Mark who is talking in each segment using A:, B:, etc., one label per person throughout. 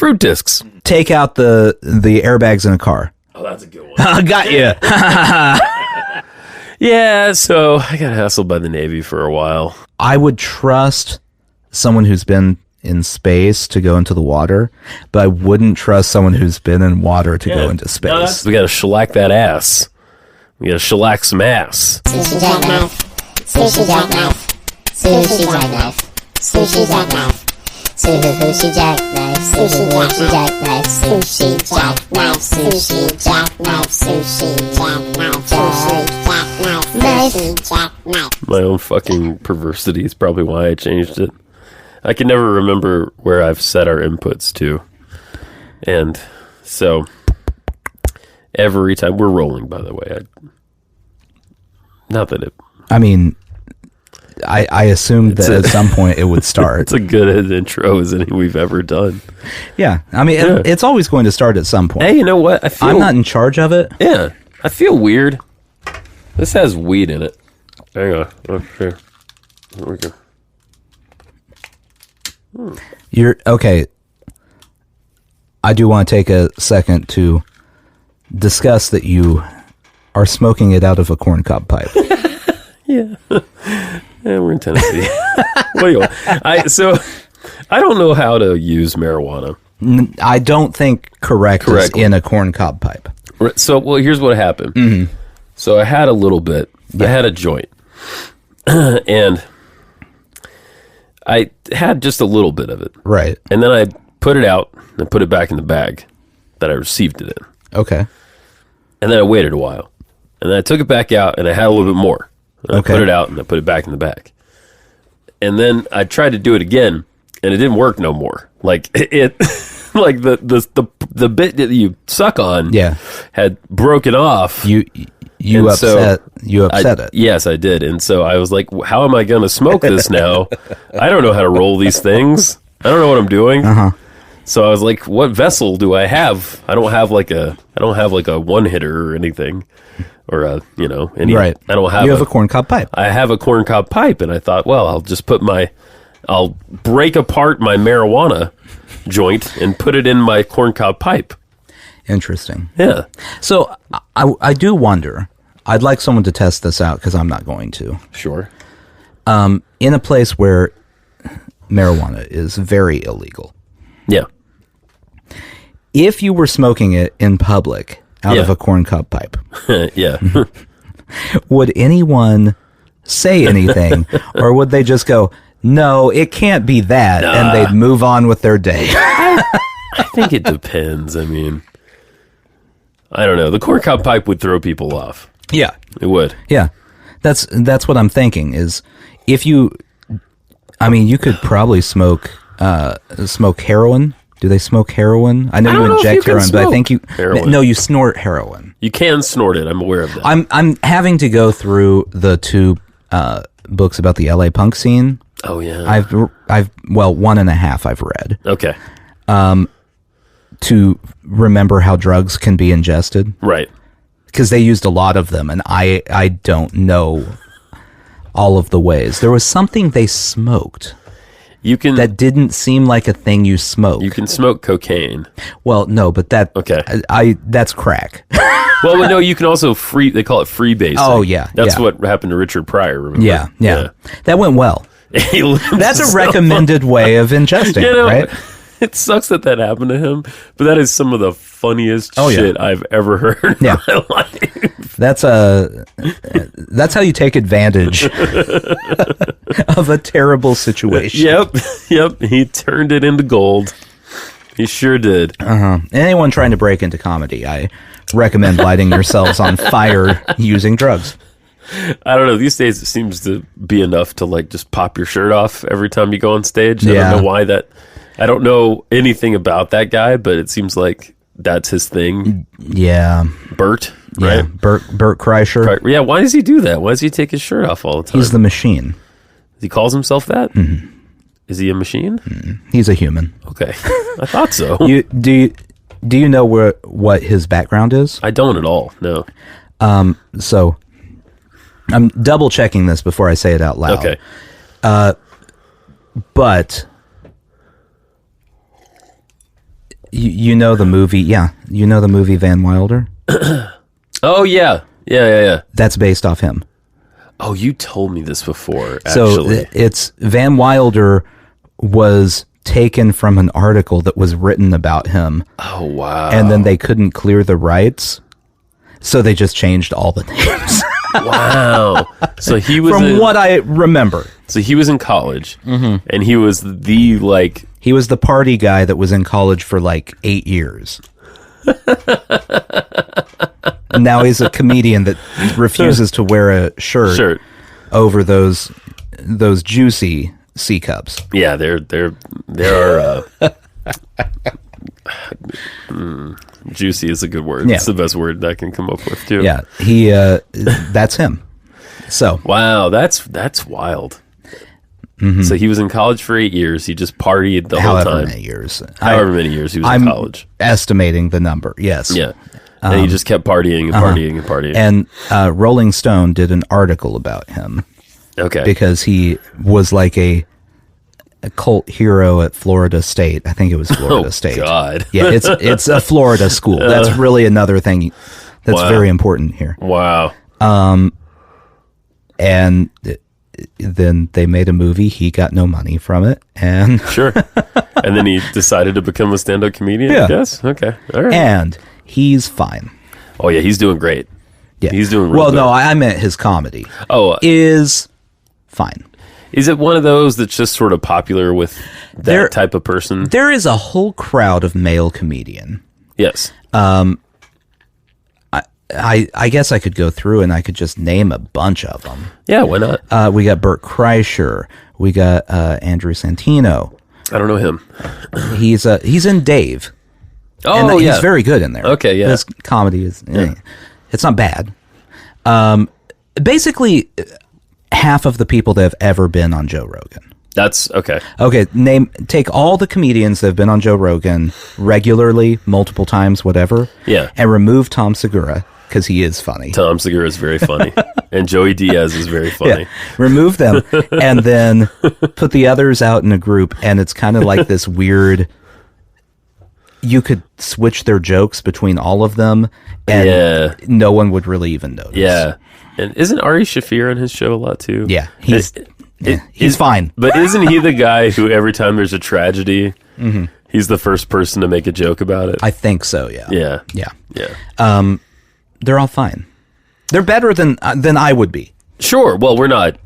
A: Fruit discs.
B: Take out the airbags in a car.
A: Oh, that's a good one.
B: Got you.
A: Yeah, so I got hassled by the Navy for a while.
B: I would trust someone who's been in space to go into the water, but I wouldn't trust someone who's been in water to go into space.
A: We got to shellac that ass. We got to shellac some ass.
C: Sushi jackknife. Sushi jackknife. Sushi jackknife. Sushi jackknife. Sushi jackknife. Sushi jackknife. Sushi jackknife. Sushi jackknife. Sushi jackknife. Sushi jackknife.
A: My own fucking perversity is probably why I changed it. I can never remember where I've set our inputs to. And so every time we're rolling, by the way. Not that it...
B: I mean, I assumed that at some point it would start.
A: It's a good intro as any we've ever done.
B: Yeah. I mean, it's always going to start at some point.
A: Hey, you know what?
B: I'm not in charge of it.
A: Yeah. I feel weird. This has weed in it. Hang on. Okay. There we go.
B: You're okay. I do want to take a second to discuss that you are smoking it out of a corncob pipe.
A: Yeah. Yeah, we're in Tennessee. What do you want? So I don't know how to use marijuana.
B: I don't think correctly is in a corncob pipe.
A: So, well, here's what happened. Mm-hmm. So I had a little bit. Yeah. I had a joint. And I had just a little bit of it.
B: Right.
A: And then I put it out and put it back in the bag that I received it in.
B: Okay.
A: And then I waited a while. And then I took it back out and I had a little bit more. And I put it out and I put it back in the bag. And then I tried to do it again and it didn't work no more. Like it like the bit that you suck on had broken off.
B: You upset it.
A: Yes, I did. And so I was like, how am I going to smoke this now? I don't know how to roll these things. I don't know what I'm doing. Uh-huh. So I was like, what vessel do I have? I don't have like a one hitter or anything, or right. I don't have.
B: You have a corncob pipe.
A: I have a corncob pipe, and I thought, well, I'll break apart my marijuana joint and put it in my corncob pipe.
B: Interesting.
A: Yeah.
B: So I do wonder. I'd like someone to test this out because I'm not going to.
A: Sure.
B: In a place where marijuana is very illegal.
A: Yeah.
B: If you were smoking it in public out of a corncob pipe,
A: yeah,
B: would anyone say anything, or would they just go, "No, it can't be that," and they'd move on with their day?
A: I think it depends. I mean, I don't know. The corncob pipe would throw people off.
B: Yeah,
A: it would.
B: Yeah, that's what I'm thinking. Is if you, I mean, you could probably smoke heroin. Do they smoke heroin? I know you inject heroin, but I think you snort heroin.
A: You can snort it. I'm aware of that.
B: I'm having to go through the two books about the LA punk scene.
A: Oh yeah.
B: I've one and a half I've read.
A: Okay.
B: To remember how drugs can be ingested.
A: Right.
B: Because they used a lot of them, and I don't know all of the ways. There was something they smoked. That didn't seem like a thing you smoke.
A: You can smoke cocaine.
B: Well, no, but that's crack.
A: Well, no, you can also they call it freebasing.
B: Oh, yeah.
A: That's what happened to Richard Pryor, remember?
B: Yeah. That went well. That's a recommended way of ingesting, right?
A: It sucks that happened to him, but that is some of the funniest shit I've ever heard in my life.
B: That's how you take advantage of a terrible situation.
A: Yep. He turned it into gold. He sure did.
B: Anyone trying to break into comedy, I recommend lighting yourselves on fire using drugs.
A: I don't know. These days, it seems to be enough to like just pop your shirt off every time you go on stage. I don't know why that. I don't know anything about that guy, but it seems like that's his thing. Yeah. Bert, right?
B: Yeah. Bert Kreischer.
A: Yeah, why does he do that? Why does he take his shirt off all the time?
B: He's the machine.
A: He calls himself that?
B: Mm-hmm.
A: Is he a machine?
B: Mm-hmm. He's a human.
A: Okay. I thought so.
B: Do you know what his background is?
A: I don't at all, no.
B: So I'm double checking this before I say it out loud.
A: Okay.
B: But You know the movie, you know the movie Van Wilder?
A: Oh, yeah. Yeah.
B: That's based off him.
A: Oh, you told me this before, actually.
B: So it's Van Wilder was taken from an article that was written about him.
A: Oh, wow.
B: And then they couldn't clear the rights, so they just changed all the names.
A: Wow. So he was
B: from what I remember.
A: So he was in college, and he was
B: He was the party guy that was in college for 8 years. And now he's a comedian that refuses to wear a shirt over those juicy C cups.
A: Yeah, there are juicy is a good word.
B: Yeah.
A: It's the best word I can come up with too.
B: Yeah, he that's him. So
A: wow, that's wild. So he was in college for 8 years. He just partied the whole time.
B: However many years he was
A: in college.
B: Estimating the number, yes.
A: Yeah. And he just kept partying and partying and partying.
B: And Rolling Stone did an article about him.
A: Okay.
B: Because he was like a cult hero at Florida State. I think it was Florida State.
A: Oh, God.
B: Yeah, it's a Florida school. That's really another thing that's very important here.
A: Wow.
B: And then they made a movie. He got no money from it. And
A: sure. And then he decided to become a stand-up comedian, I guess? Okay. All right.
B: And he's fine.
A: Oh, yeah, he's doing great.
B: Yeah.
A: He's doing real good.
B: No, I meant his comedy.
A: Oh.
B: Is fine.
A: Is it one of those that's just sort of popular with that type of person?
B: There is a whole crowd of male comedian.
A: Yes.
B: I guess I could go through and I could just name a bunch of them.
A: Yeah, why not?
B: We got Bert Kreischer. We got Andrew Santino.
A: I don't know him.
B: He's in Dave.
A: Oh,
B: and
A: yeah.
B: He's very good in there.
A: Okay, yeah.
B: His comedy is, it's not bad. Basically, half of the people that have ever been on Joe Rogan.
A: That's okay.
B: Okay, take all the comedians that have been on Joe Rogan regularly, multiple times, whatever.
A: Yeah.
B: And remove Tom Segura, because he is funny.
A: Tom Segura is very funny. And Joey Diaz is very funny.
B: Yeah. Remove them, and then put the others out in a group, and it's kind of like this weird... You could switch their jokes between all of them, and no one would really even notice.
A: Yeah. And isn't Ari Shaffir on his show a lot, too?
B: Yeah. He's fine.
A: But isn't he the guy who every time there's a tragedy, he's the first person to make a joke about it?
B: I think so, yeah.
A: Yeah.
B: They're all fine. They're better than I would be.
A: Sure. Well, we're not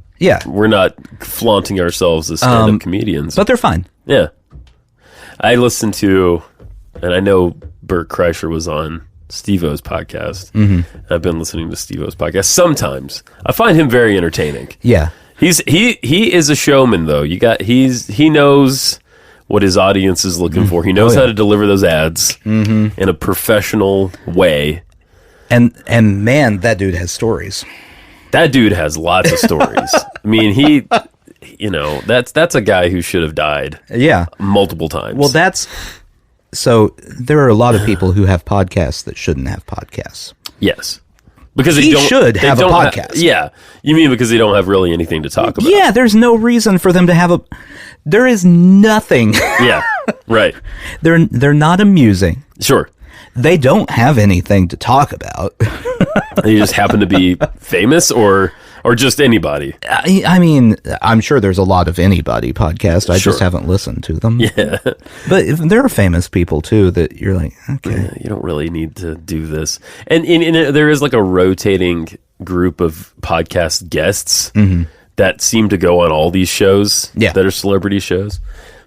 A: flaunting ourselves as stand-up comedians.
B: But they're fine.
A: Yeah. I listened to, and I know Bert Kreischer was on Steve-O's podcast. I've been listening to Steve-O's podcast sometimes. I find him very entertaining.
B: Yeah.
A: He is a showman, though. He knows what his audience is looking for. He knows how to deliver those ads in a professional way.
B: And man, that dude has stories.
A: That dude has lots of stories. I mean, that's a guy who should have died.
B: Yeah.
A: Multiple times.
B: Well, so there are a lot of people who have podcasts that shouldn't have podcasts.
A: Yes. Because
B: he should have a podcast.
A: You mean because they don't have really anything to talk about?
B: Yeah, there's no reason for them to have there is nothing.
A: Yeah, right.
B: They're not amusing.
A: Sure.
B: They don't have anything to talk about.
A: They just happen to be famous or just anybody.
B: I mean, I'm sure there's a lot of anybody podcasts. I just haven't listened to them.
A: Yeah.
B: But there are famous people, too, that you're like, okay.
A: Yeah, you don't really need to do this. And there is like a rotating group of podcast guests that seem to go on all these shows that are celebrity shows.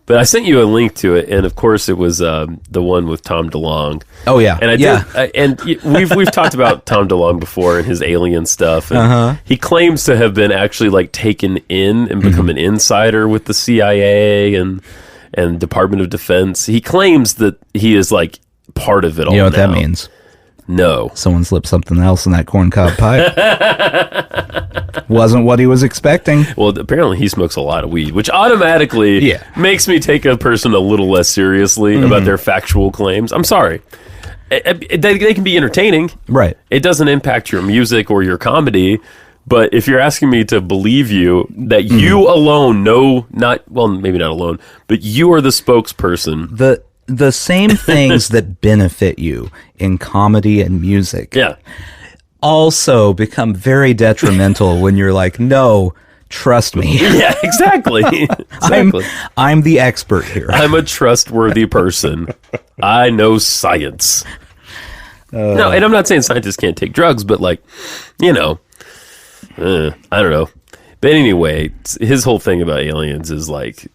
A: But I sent you a link to it, and of course it was the one with Tom DeLonge.
B: Oh yeah,
A: and we've talked about Tom DeLonge before and his alien stuff. And he claims to have been actually like taken in and become an insider with the CIA and Department of Defense. He claims that he is like part of it all.
B: You know what
A: now.
B: that means?
A: No,
B: someone slipped something else in that corncob pipe. Wasn't what he was expecting.
A: Well, apparently he smokes a lot of weed, which automatically makes me take a person a little less seriously about their factual claims. I'm sorry. They can be entertaining.
B: Right.
A: It doesn't impact your music or your comedy. But if you're asking me to believe you that you alone know, maybe not alone, but you are the spokesperson
B: the same things that benefit you in comedy and music also become very when you're like, no, trust me.
A: Yeah, exactly.
B: I'm the expert here.
A: I'm a trustworthy person. I know science. No, and I'm not saying scientists can't take drugs, but like, I don't know. But anyway, his whole thing about aliens is like,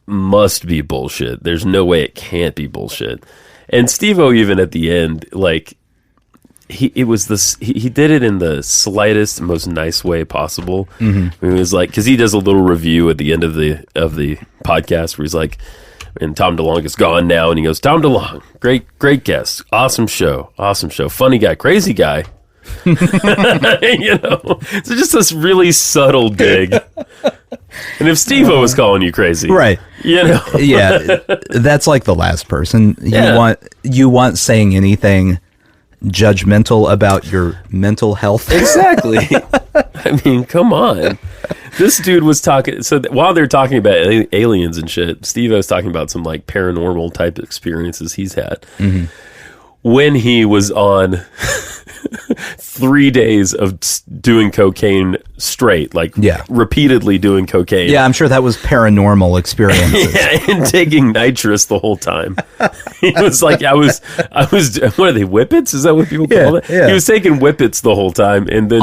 A: must be bullshit. There's no way it can't be bullshit. And Steve-O, even at the end, like, he did it in the slightest, most nice way possible. Mm-hmm. It was like, because he does a little review at the end of the podcast where he's like, and Tom DeLonge is gone now, and he goes, Tom DeLonge, great guest, awesome show, funny guy, crazy guy. So just this really subtle dig. And if Steve-O was calling you crazy,
B: right? Yeah, that's like the last person you want saying anything judgmental about your mental health.
A: Exactly. I mean, come on. This dude was talking. So while they're talking about aliens and shit, Steve-O's talking about some like paranormal type experiences he's had. Mm-hmm. When he was on 3 days of doing cocaine straight, like repeatedly doing cocaine.
B: Yeah, I'm sure that was paranormal experiences.
A: And taking nitrous the whole time. He was like, I was. What are they? Whippets? Is that what people call it? Yeah. He was taking whippets the whole time, and then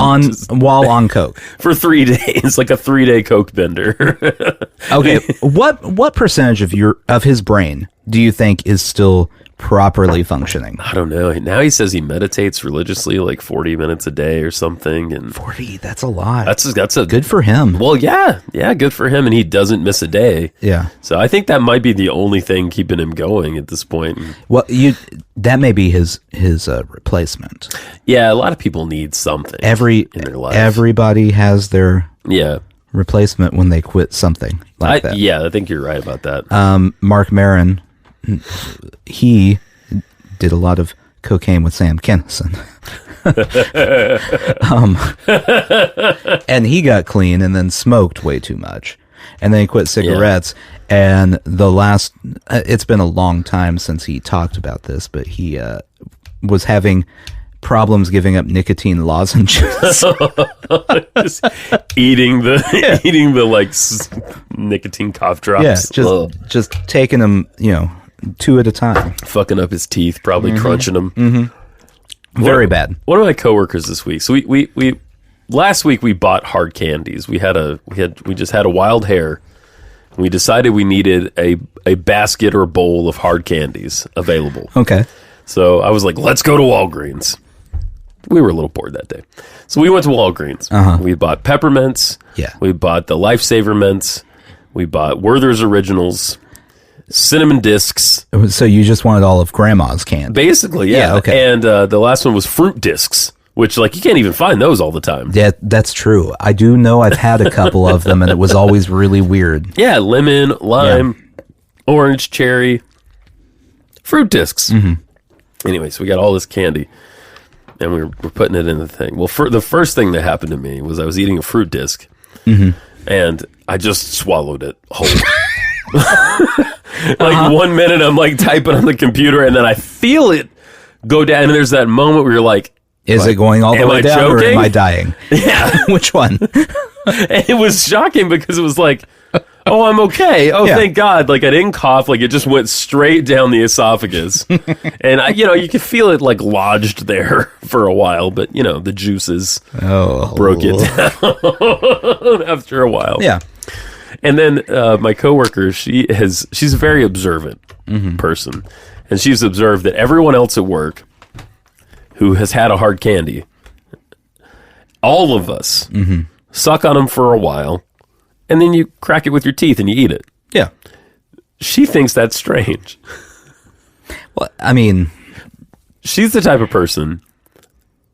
B: while on coke
A: for 3 days, like a 3-day coke bender.
B: Okay, what percentage of his brain do you think is still properly functioning?
A: I don't know. Now he says he meditates religiously like 40 minutes a day or something. And
B: 40, that's a lot.
A: That's a
B: good for him.
A: Well, yeah, good for him. And he doesn't miss a day.
B: Yeah.
A: So I think that might be the only thing keeping him going at this point.
B: Well, that may be his replacement.
A: Yeah, a lot of people need something in their life.
B: Everybody has their replacement when they quit something like that.
A: Yeah, I think you're right about that.
B: Mark Maron, he did a lot of cocaine with Sam Kinison. And he got clean and then smoked way too much. And then he quit cigarettes. Yeah. And it's been a long time since he talked about this, but he was having problems giving up nicotine lozenges.
A: Just eating the like nicotine cough drops.
B: Yeah, just taking them, 2 at a time.
A: Fucking up his teeth, probably crunching them.
B: Mm-hmm. Very bad.
A: One of my coworkers this week. So we last week we bought hard candies. We just had a wild hair. We decided we needed a basket or bowl of hard candies available.
B: Okay.
A: So I was like, let's go to Walgreens. We were a little bored that day. So we went to Walgreens. Uh-huh. We bought peppermints.
B: Yeah.
A: We bought the Lifesaver mints. We bought Werther's Originals, cinnamon discs.
B: So you just wanted all of Grandma's candy.
A: Basically, yeah.
B: Okay.
A: And the last one was fruit discs, which like you can't even find those all the time.
B: Yeah, that's true. I do know I've had a couple of them, and it was always really weird.
A: Yeah, lemon, lime, orange, cherry, fruit discs. Mm-hmm. Anyway, so we got all this candy. And we're putting it in the thing. Well, the first thing that happened to me was I was eating a fruit disc, and I just swallowed it whole. 1 minute, I'm like typing on the computer, and then I feel it go down. And there's that moment where you're like,
B: "Is it going all the way down,
A: joking?
B: or am I dying?"
A: Yeah,
B: which one?
A: And it was shocking because it was like, "Oh, I'm okay. Oh, thank God!" Like I didn't cough. Like it just went straight down the esophagus, and you could feel it like lodged there for a while. But the juices broke it down after a while.
B: Yeah.
A: And then my coworker, she's a very observant person, and she's observed that everyone else at work who has had a hard candy, all of us suck on them for a while. And then you crack it with your teeth and you eat it.
B: Yeah.
A: She thinks that's strange.
B: Well, I mean,
A: she's the type of person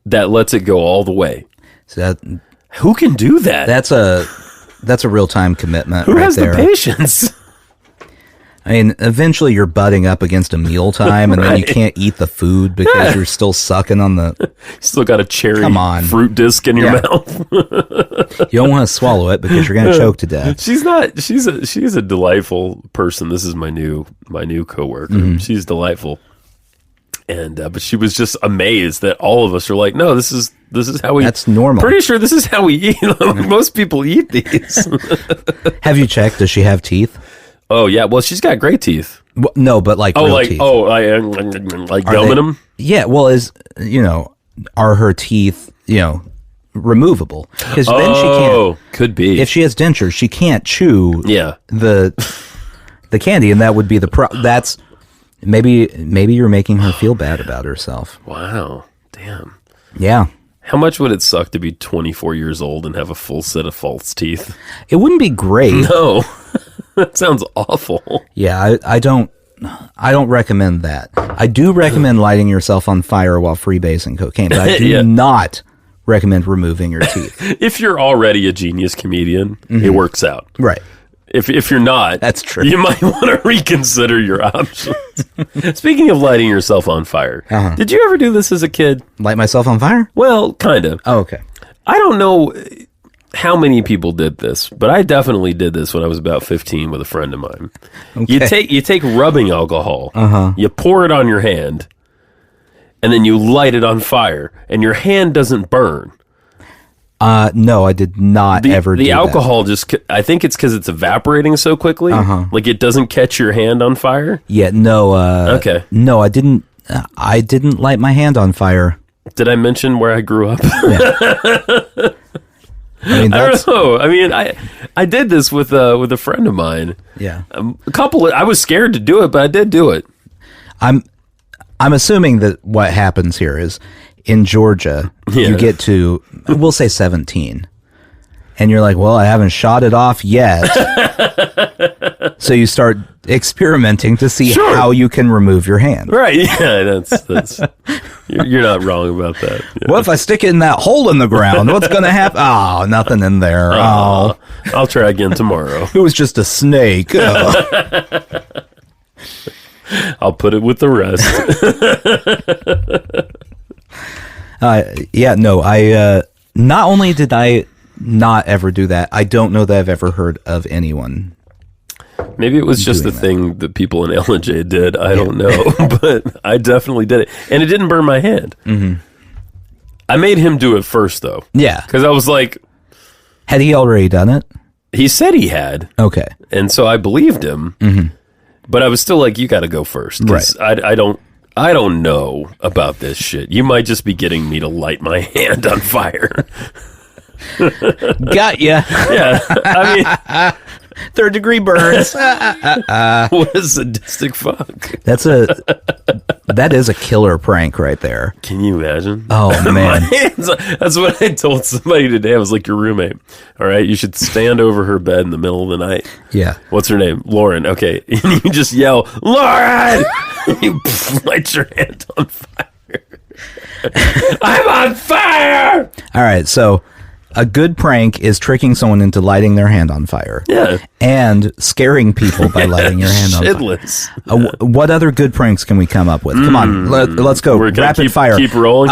A: that lets it go all the way.
B: So
A: who can do that?
B: That's a real-time commitment.
A: Who
B: right
A: has
B: there.
A: the patience?
B: I mean, eventually you're butting up against a mealtime, and then you can't eat the food because you're still sucking on the...
A: You still got a cherry fruit disc in your mouth.
B: You don't want to swallow it because you're going to choke to death.
A: She's a delightful person. This is my new coworker. Mm-hmm. She's delightful. And but she was just amazed that all of us are like, no, this is how we...
B: That's normal.
A: Pretty sure this is how we eat. Most people eat these.
B: Have you checked? Does she have teeth?
A: Oh, yeah. Well, she's got great teeth.
B: Well, no, but like real teeth.
A: Like gumming them?
B: Yeah, well, are her teeth, removable? Because then she can't...
A: could be.
B: If she has dentures, she can't chew the candy, and that would be that's... Maybe you're making her feel bad about herself.
A: Wow. Damn.
B: Yeah.
A: How much would it suck to be 24 years old and have a full set of false teeth?
B: It wouldn't be great.
A: No. That sounds awful.
B: Yeah, I don't recommend that. I do recommend lighting yourself on fire while freebasing cocaine, but I do not recommend removing your teeth.
A: If you're already a genius comedian, it works out.
B: Right.
A: If you're not,
B: that's true.
A: You might want to reconsider your options. Speaking of lighting yourself on fire, did you ever do this as a kid?
B: Light myself on fire?
A: Well, kind of.
B: Oh, okay.
A: I don't know how many people did this, but I definitely did this when I was about 15 with a friend of mine. Okay. You take rubbing alcohol, you pour it on your hand, and then you light it on fire, and your hand doesn't burn.
B: No, I did not ever do that.
A: The alcohol I think it's because it's evaporating so quickly. Like it doesn't catch your hand on fire.
B: Yeah, no.
A: Okay.
B: No, I didn't light my hand on fire.
A: Did I mention where I grew up?
B: Yeah. I
A: don't know. I mean, I did this with a friend of mine.
B: Yeah.
A: I was scared to do it, but I did do it.
B: I'm assuming that what happens here is, in Georgia, you get to, we'll say 17, and you're like, well, I haven't shot it off yet. So you start experimenting to see how you can remove your hand.
A: Right, yeah, that's you're not wrong about that. Yeah.
B: What if I stick it in that hole in the ground? What's going to happen? Oh, nothing in there. Oh.
A: I'll try again tomorrow.
B: It was just a snake. Oh.
A: I'll put it with the rest.
B: Not only did I not ever do that, I don't know that I've ever heard of anyone.
A: Maybe it was just the thing that people in L&J did. I don't know, but I definitely did it. And it didn't burn my hand. Mm-hmm. I made him do it first, though.
B: Yeah.
A: Because I was like...
B: Had he already done it?
A: He said he had.
B: Okay.
A: And so I believed him. Mm-hmm. But I was still like, you got to go first. Right. I don't know about this shit. You might just be getting me to light my hand on fire.
B: Got ya.
A: Yeah. I mean...
B: Third-degree burns.
A: What a sadistic fuck.
B: That is a killer prank right there.
A: Can you imagine?
B: Oh, man.
A: That's what I told somebody today. I was like, your roommate. All right, you should stand over her bed in the middle of the night.
B: Yeah.
A: What's her name? Lauren. Okay. And you just yell, Lauren! You light your hand on fire. I'm on fire!
B: All right, so... A good prank is tricking someone into lighting their hand on fire.
A: Yeah.
B: And scaring people by lighting your hand on fire. What other good pranks can we come up with? Come on, let's go. Rapid fire.
A: Keep rolling.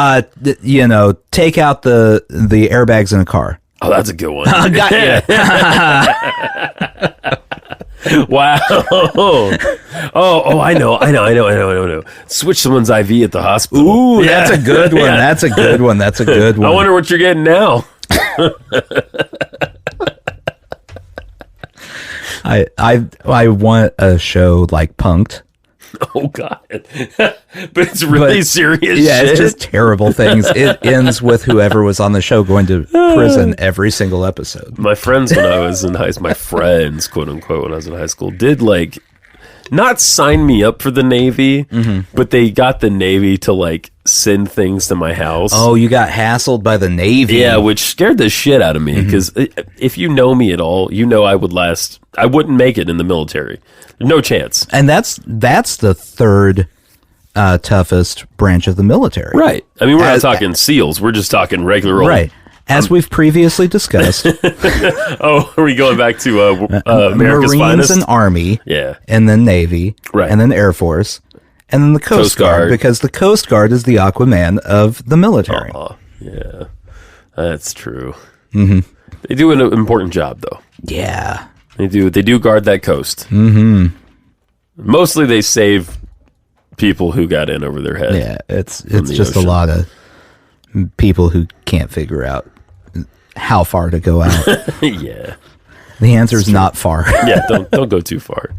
B: Take out the airbags in a car.
A: Oh, that's a good one.
B: Got you.
A: Wow. Oh, I know. Switch someone's IV at the hospital.
B: Ooh, that's a good one. Yeah. That's a good one.
A: I wonder what you're getting now.
B: I want a show like Punk'd.
A: Oh God! But it's really serious.
B: Yeah,
A: shit.
B: It's just terrible things. It ends with whoever was on the show going to prison every single episode.
A: My friends, when I was in high school, my friends, quote unquote, when I was in high school, did like not sign me up for the Navy, but they got the Navy to like send things to my house.
B: Oh, you got hassled by the Navy?
A: Yeah, which scared the shit out of me because if you know me at all, you know I wouldn't make it in the military. No chance.
B: And that's the third toughest branch of the military.
A: Right. I mean, we're not talking SEALs. We're just talking regular old
B: As we've previously discussed,
A: Oh, are we going back to America's
B: Marines
A: Finest?
B: and Army,
A: Yeah.
B: and then Navy,
A: Right.
B: and then Air Force, and then the Coast Guard, because the Coast Guard is the Aquaman of the military.
A: Oh, yeah. That's true. Mm-hmm. They do an important job, though.
B: Yeah.
A: They do guard that coast. Mm-hmm. Mostly they save people who got in over their head.
B: Yeah, it's just a lot of people who can't figure out how far to go out.
A: Yeah.
B: The answer is not far.
A: Yeah, don't go too far.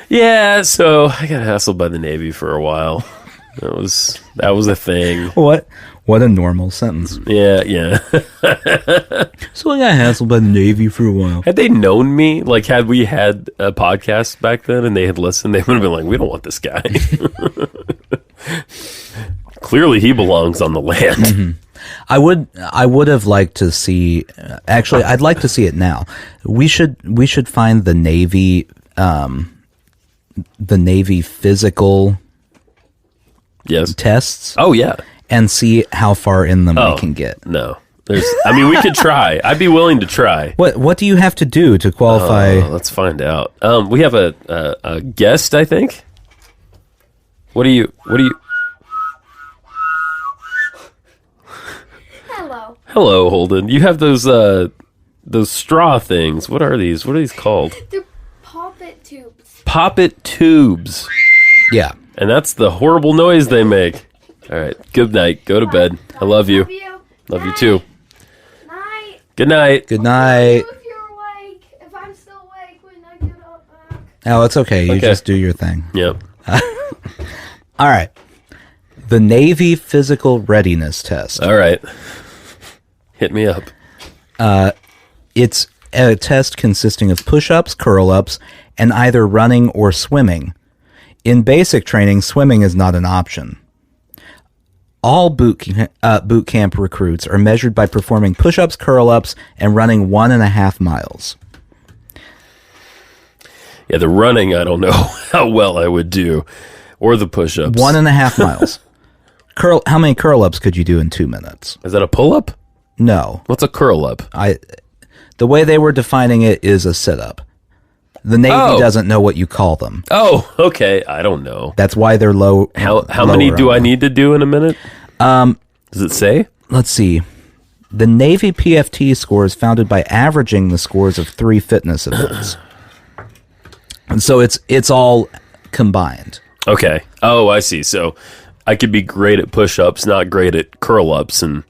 A: Yeah, so I got hassled by the Navy for a while. That was a thing.
B: What a normal sentence.
A: Yeah.
B: So I got hassled by the Navy for a while.
A: Had they known me, like had we had a podcast back then and they had listened, they would have been like, we don't want this guy. Clearly he belongs on the land. Mm-hmm.
B: I would have liked to see, actually I'd like to see it now. We should find the Navy physical tests.
A: Oh yeah.
B: And see how far in them we can get.
A: No. We could try. I'd be willing to try.
B: What do you have to do to qualify?
A: Let's find out. We have a guest, I think. What do you Hello, Holden. You have those straw things. What are these? What are these called?
D: They're poppet tubes.
A: Poppet tubes.
B: Yeah.
A: And that's the horrible noise they make. All right. Good night. Go to bed. I love you. Love you too.
D: Night.
A: Good night.
B: Good night.
D: If you're awake, if I'm still awake when I get up back.
B: Oh, it's okay. You just do your thing.
A: Yep.
B: All right. The Navy Physical Readiness Test.
A: All right. Hit me up.
B: It's a test consisting of push-ups, curl-ups, and either running or swimming. In basic training, swimming is not an option. All boot camp recruits are measured by performing push-ups, curl-ups, and running 1.5 miles.
A: Yeah, the running, I don't know how well I would do. Or the push-ups.
B: 1.5 miles. How many curl-ups could you do in 2 minutes?
A: Is that a pull-up?
B: No.
A: What's a curl-up?
B: The way they were defining it is a sit-up. The Navy doesn't know what you call them.
A: Oh, okay. I don't know.
B: That's why they're low.
A: How many do I need to do in a minute? Does it say?
B: Let's see. The Navy PFT score is founded by averaging the scores of 3 fitness events. And so it's all combined.
A: Okay. Oh, I see. So I could be great at push-ups, not great at curl-ups, and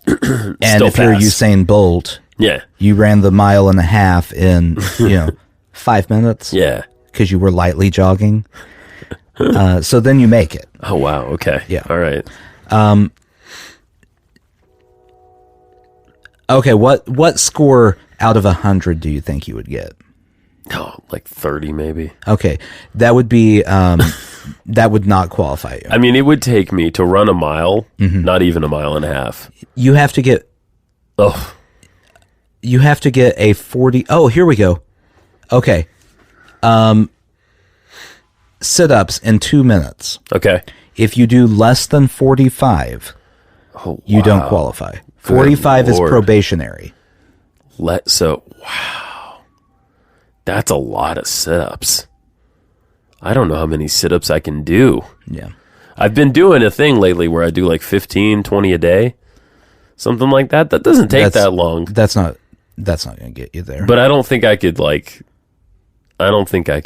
B: if you're Usain Bolt,
A: yeah,
B: you ran the 1.5 in 5 minutes.
A: Yeah,
B: because you were lightly jogging. So then you make it.
A: Oh wow. Okay.
B: Yeah.
A: All right.
B: Okay. What score out of 100 do you think you would get?
A: Oh, like 30 maybe.
B: Okay, that would be that would not qualify you.
A: I mean, it would take me to run a mile, not even 1.5 miles.
B: You have to get.
A: Oh.
B: You have to get a 40. Oh, here we go. Okay. Sit-ups in 2 minutes.
A: Okay.
B: If you do less than 45, you don't qualify. 45 is probationary.
A: Wow. That's a lot of sit-ups. I don't know how many sit-ups I can do.
B: Yeah.
A: I've been doing a thing lately where I do like 15, 20 a day. Something like that. That doesn't take that long.
B: That's not going to get you there.
A: But I don't think I could I don't think I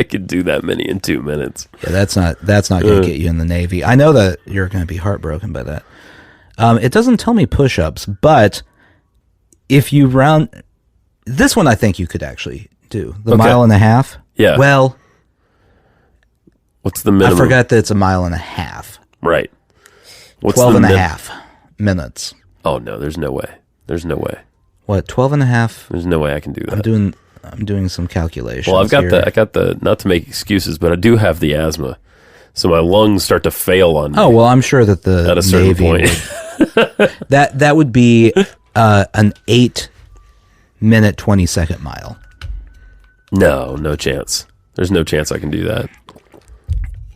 A: could do that many in 2 minutes.
B: Yeah, that's not going to get you in the Navy. I know that you're going to be heartbroken by that. It doesn't tell me push-ups, but if you round this one, I think you could actually do the 1.5 miles.
A: Yeah.
B: Well,
A: what's the minimum?
B: I forgot that it's 1.5 miles.
A: Right. What's
B: 12.5 minutes.
A: Oh no, there's no way. There's no way.
B: What, 12.5?
A: There's no way I can do that.
B: I'm doing some calculations.
A: Well, I got the not to make excuses, but I do have the asthma. So my lungs start to fail on me.
B: Oh, well, I'm sure that the
A: at a certain
B: Navy
A: point.
B: that would be an 8-minute 20-second mile.
A: No chance. There's no chance I can do that.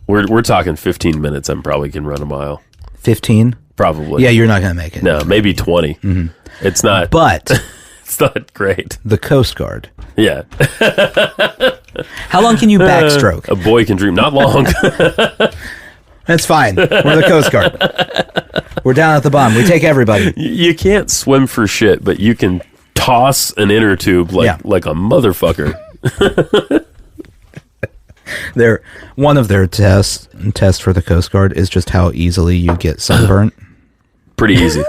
A: We're talking 15 minutes. I probably can run a mile.
B: 15?
A: Probably.
B: Yeah, you're not going to make it.
A: No, maybe 20. Mm-hmm. It's not.
B: But
A: it's not great.
B: The Coast Guard.
A: Yeah.
B: How long can you backstroke?
A: A boy can dream. Not long.
B: That's fine. We're the Coast Guard. We're down at the bottom. We take everybody.
A: You can't swim for shit, but you can toss an inner tube like a motherfucker.
B: One of their tests for the Coast Guard is just how easily you get sunburnt.
A: Pretty easy.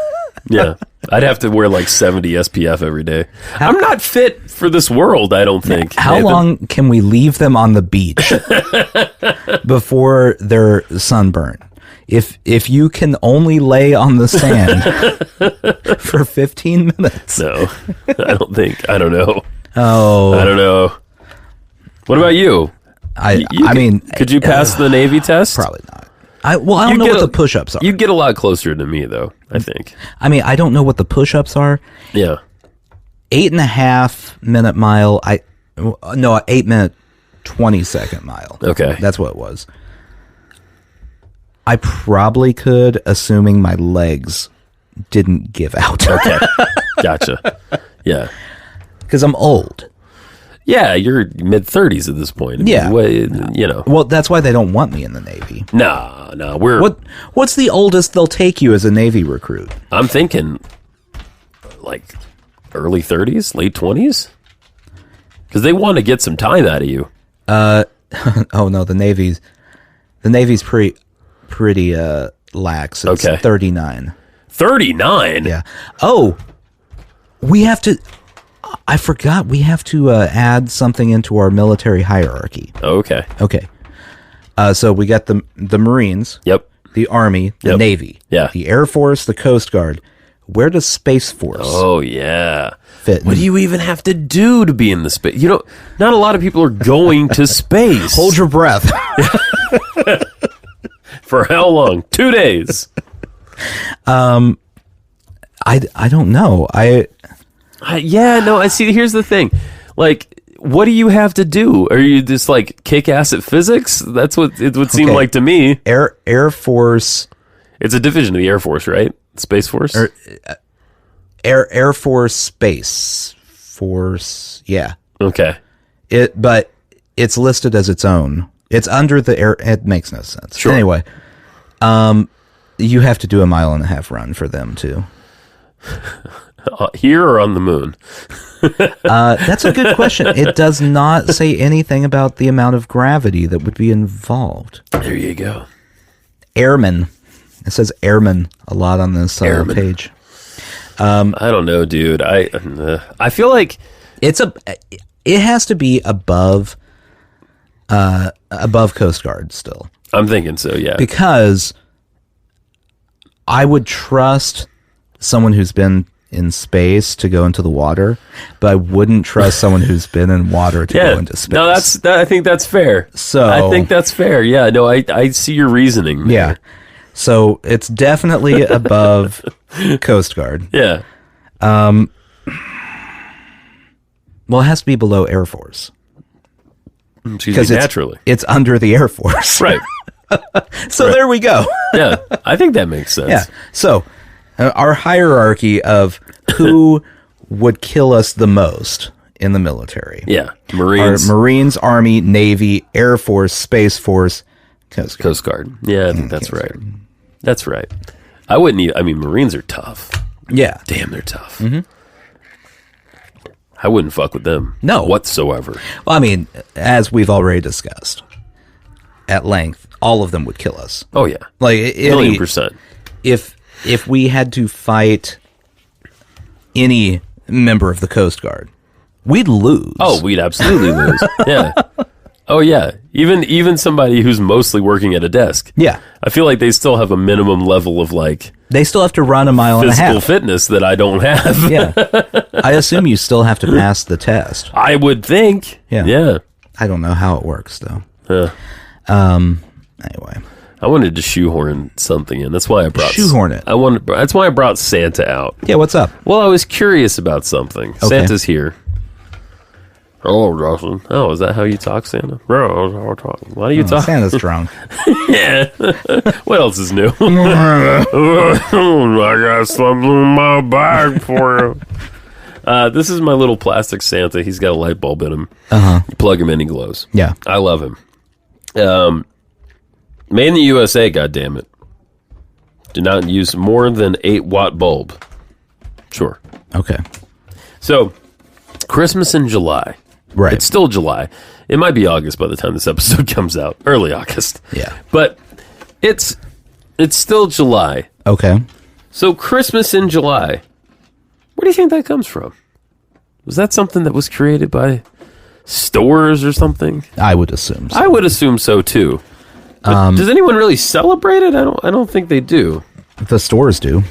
A: Yeah. I'd have to wear like 70 SPF every day. I'm not fit for this world, I don't think.
B: How long can we leave them on the beach before they're sunburnt? If you can only lay on the sand for 15 minutes.
A: No. I don't know.
B: Oh.
A: I don't know. What about you?
B: Could
A: you pass the Navy test?
B: Probably not. I don't know what the push-ups are.
A: You get a lot closer to me, though, I think.
B: I mean, I don't know what the push-ups are.
A: Yeah.
B: 8.5 minute mile. 8 minute, 20-second mile.
A: Okay.
B: That's what it was. I probably could, assuming my legs didn't give out.
A: Okay. Gotcha. Yeah.
B: Because I'm old.
A: Yeah, you're mid-30s at this point.
B: Yeah.
A: Well,
B: that's why they don't want me in the Navy.
A: No,
B: What's the oldest they'll take you as a Navy recruit?
A: I'm thinking, like, early 30s, late 20s? Because they want to get some time out of you.
B: Oh, no, the Navy's pretty lax. It's 39.
A: 39?
B: Yeah. Oh, I forgot we have to add something into our military hierarchy.
A: Okay.
B: So we got the Marines.
A: Yep.
B: The Army. The Navy.
A: Yeah.
B: The Air Force. The Coast Guard. Where does Space Force?
A: Oh, yeah.
B: Fit?
A: What do you even have to do to be in the space? Not a lot of people are going to space.
B: Hold your breath.
A: For how long? 2 days.
B: I don't know.
A: I see. Here's the thing. Like, what do you have to do? Are you just like kick ass at physics? That's what it would seem like to me.
B: Air Force.
A: It's a division of the Air Force, right? Space Force.
B: Air Force Space Force. Yeah.
A: Okay.
B: But it's listed as its own. It's under the air. It makes no sense.
A: Sure.
B: Anyway, you have to do a 1.5 mile run for them too.
A: Here or on the moon?
B: That's a good question. It does not say anything about the amount of gravity that would be involved.
A: There you go.
B: Airman. It says airman a lot on this page.
A: I don't know, dude. I feel like
B: it has to be above Coast Guard still.
A: I'm thinking so, yeah.
B: Because I would trust someone who's been in space to go into the water, but I wouldn't trust someone who's been in water to go into space.
A: No, I think that's fair.
B: So
A: I think that's fair. Yeah, no, I see your reasoning.
B: Yeah. So it's definitely above Coast Guard.
A: Yeah.
B: Well, it has to be below Air Force.
A: Because naturally.
B: It's under the Air Force.
A: Right.
B: So there we go.
A: Yeah, I think that makes sense.
B: Yeah. So our hierarchy of who would kill us the most in the military.
A: Yeah. Marines,
B: Army, Navy, Air Force, Space Force, Coast
A: Guard. Yeah, I think that's right. That's right. I wouldn't Marines are tough.
B: Yeah.
A: Damn, they're tough.
B: Mm-hmm.
A: I wouldn't fuck with them.
B: No.
A: Whatsoever.
B: Well, I mean, as we've already discussed at length, all of them would kill us.
A: Oh, yeah.
B: Like,
A: 1,000,000%.
B: If we had to fight any member of the Coast Guard, we'd lose.
A: Oh, we'd absolutely lose. Yeah. Oh, yeah. Even somebody who's mostly working at a desk.
B: Yeah.
A: I feel like they still have a minimum level of, like...
B: They still have to run 1.5 miles.
A: Physical fitness that I don't have.
B: Yeah. I assume you still have to pass the test.
A: I would think. Yeah.
B: I don't know how it works, though. Anyway.
A: I wanted to shoehorn something in. That's why I brought...
B: Shoehorn it.
A: That's why I brought Santa out.
B: Yeah, what's up?
A: Well, I was curious about something.
B: Okay.
A: Santa's here. Hello, Justin. Oh, is that how you talk, Santa? Why do you talk?
B: Santa's drunk.
A: Yeah. What else is new? I got something in my bag for you. This is my little plastic Santa. He's got a light bulb in him. You plug him in, he glows.
B: Yeah.
A: I love him. Made in the USA, goddammit. Do not use more than 8-watt bulb. Sure.
B: Okay.
A: So, Christmas in July.
B: Right.
A: It's still July. It might be August by the time this episode comes out. Early August.
B: Yeah.
A: But it's still July.
B: Okay.
A: So, Christmas in July. Where do you think that comes from? Was that something that was created by stores or something?
B: I would assume so.
A: I would assume so too. But does anyone really celebrate it? I don't think they do.
B: The stores do.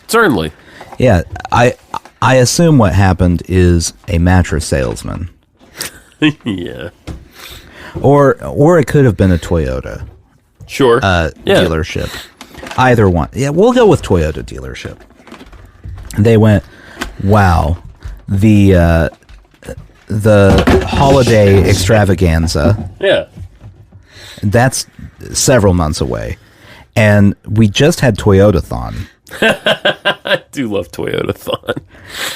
A: Certainly.
B: Yeah, I assume what happened is a mattress salesman.
A: Yeah.
B: Or it could have been a Toyota
A: Sure.
B: dealership. Either one. Yeah, we'll go with Toyota dealership. They went, wow, the holiday extravaganza.
A: Yeah.
B: That's several months away. And we just had Toyotathon.
A: I do love Toyotathon.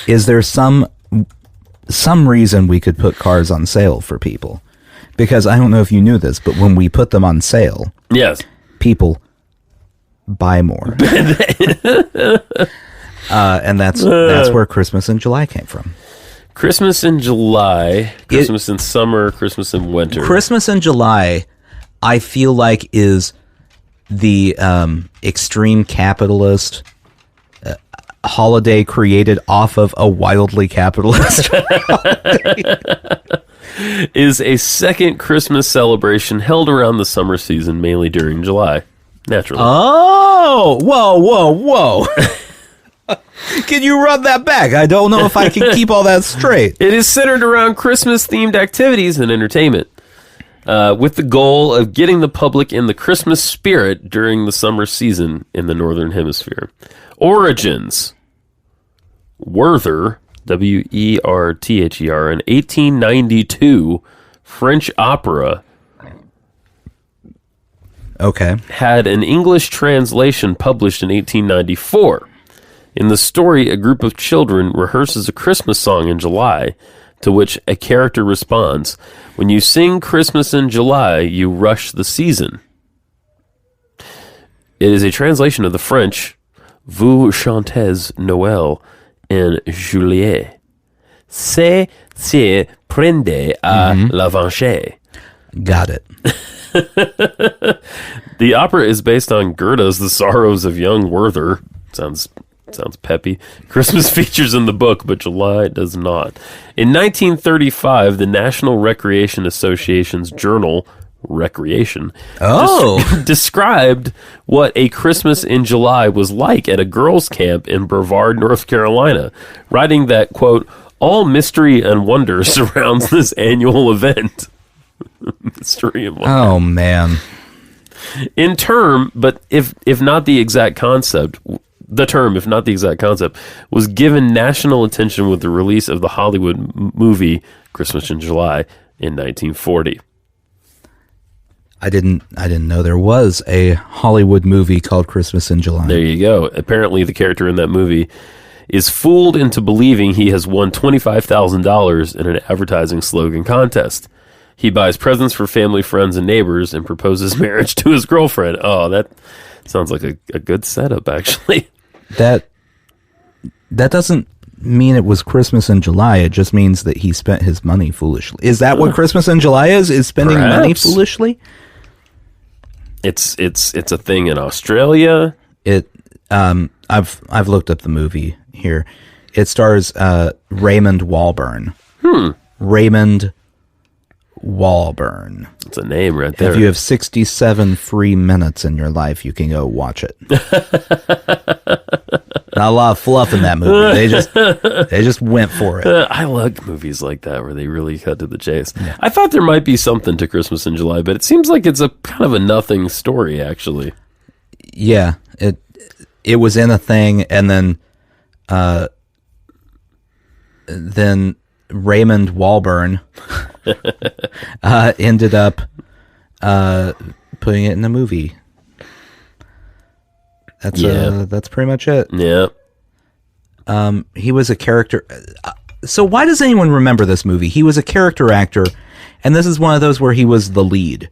B: Is there some reason we could put cars on sale for people? Because I don't know if you knew this, but when we put them on sale,
A: Yes.
B: people buy more. And that's where Christmas in July came from.
A: Christmas in July, Christmas in summer, Christmas in winter.
B: Christmas in July, I feel like, is the extreme capitalist holiday created off of a wildly capitalist
A: is a second Christmas celebration held around the summer season, mainly during July. Naturally.
B: Oh, whoa. Can you run that back? I don't know if I can keep all that straight.
A: It is centered around Christmas-themed activities and entertainment, with the goal of getting the public in the Christmas spirit during the summer season in the Northern Hemisphere. Origins. Werther, Werther, an 1892 French opera,
B: Okay.
A: had an English translation published in 1894. In the story, a group of children rehearses a Christmas song in July, to which a character responds, "When you sing Christmas in July, you rush the season." It is a translation of the French, "Vous chantez Noël en juillet. C'est se prende à l'avance."
B: Got it.
A: The opera is based on Goethe's The Sorrows of Young Werther. Sounds peppy. Christmas features in the book, but July does not. In 1935, the National Recreation Association's journal, Recreation, described what a Christmas in July was like at a girls' camp in Brevard, North Carolina, writing that, quote, "all mystery and wonder surrounds this annual event." Mystery and wonder.
B: Oh, man.
A: In term, but if not the exact concept, the term, if not the exact concept, was given national attention with the release of the Hollywood movie Christmas in July in 1940.
B: I didn't know there was a Hollywood movie called Christmas in July.
A: There you go. Apparently, the character in that movie is fooled into believing he has won $25,000 in an advertising slogan contest. He buys presents for family, friends, and neighbors and proposes marriage to his girlfriend. Oh, that sounds like a good setup, actually.
B: That doesn't mean it was Christmas in July. It just means that he spent his money foolishly. Is that what Christmas in July is? Is spending money foolishly?
A: It's a thing in Australia.
B: I've looked up the movie here. It stars Raymond Walburn. Raymond Walburn.
A: It's a name right there.
B: If you have 67 free minutes in your life, you can go watch it. Not a lot of fluff in that movie. They just went for it.
A: I like movies like that where they really cut to the chase. Yeah. I thought there might be something to Christmas in July, but it seems like it's a kind of a nothing story, actually.
B: Yeah, it was in a thing, and then Raymond Walburn ended up putting it in a movie. That's pretty much it.
A: Yeah.
B: He was a character. So why does anyone remember this movie? He was a character actor, and this is one of those where he was the lead.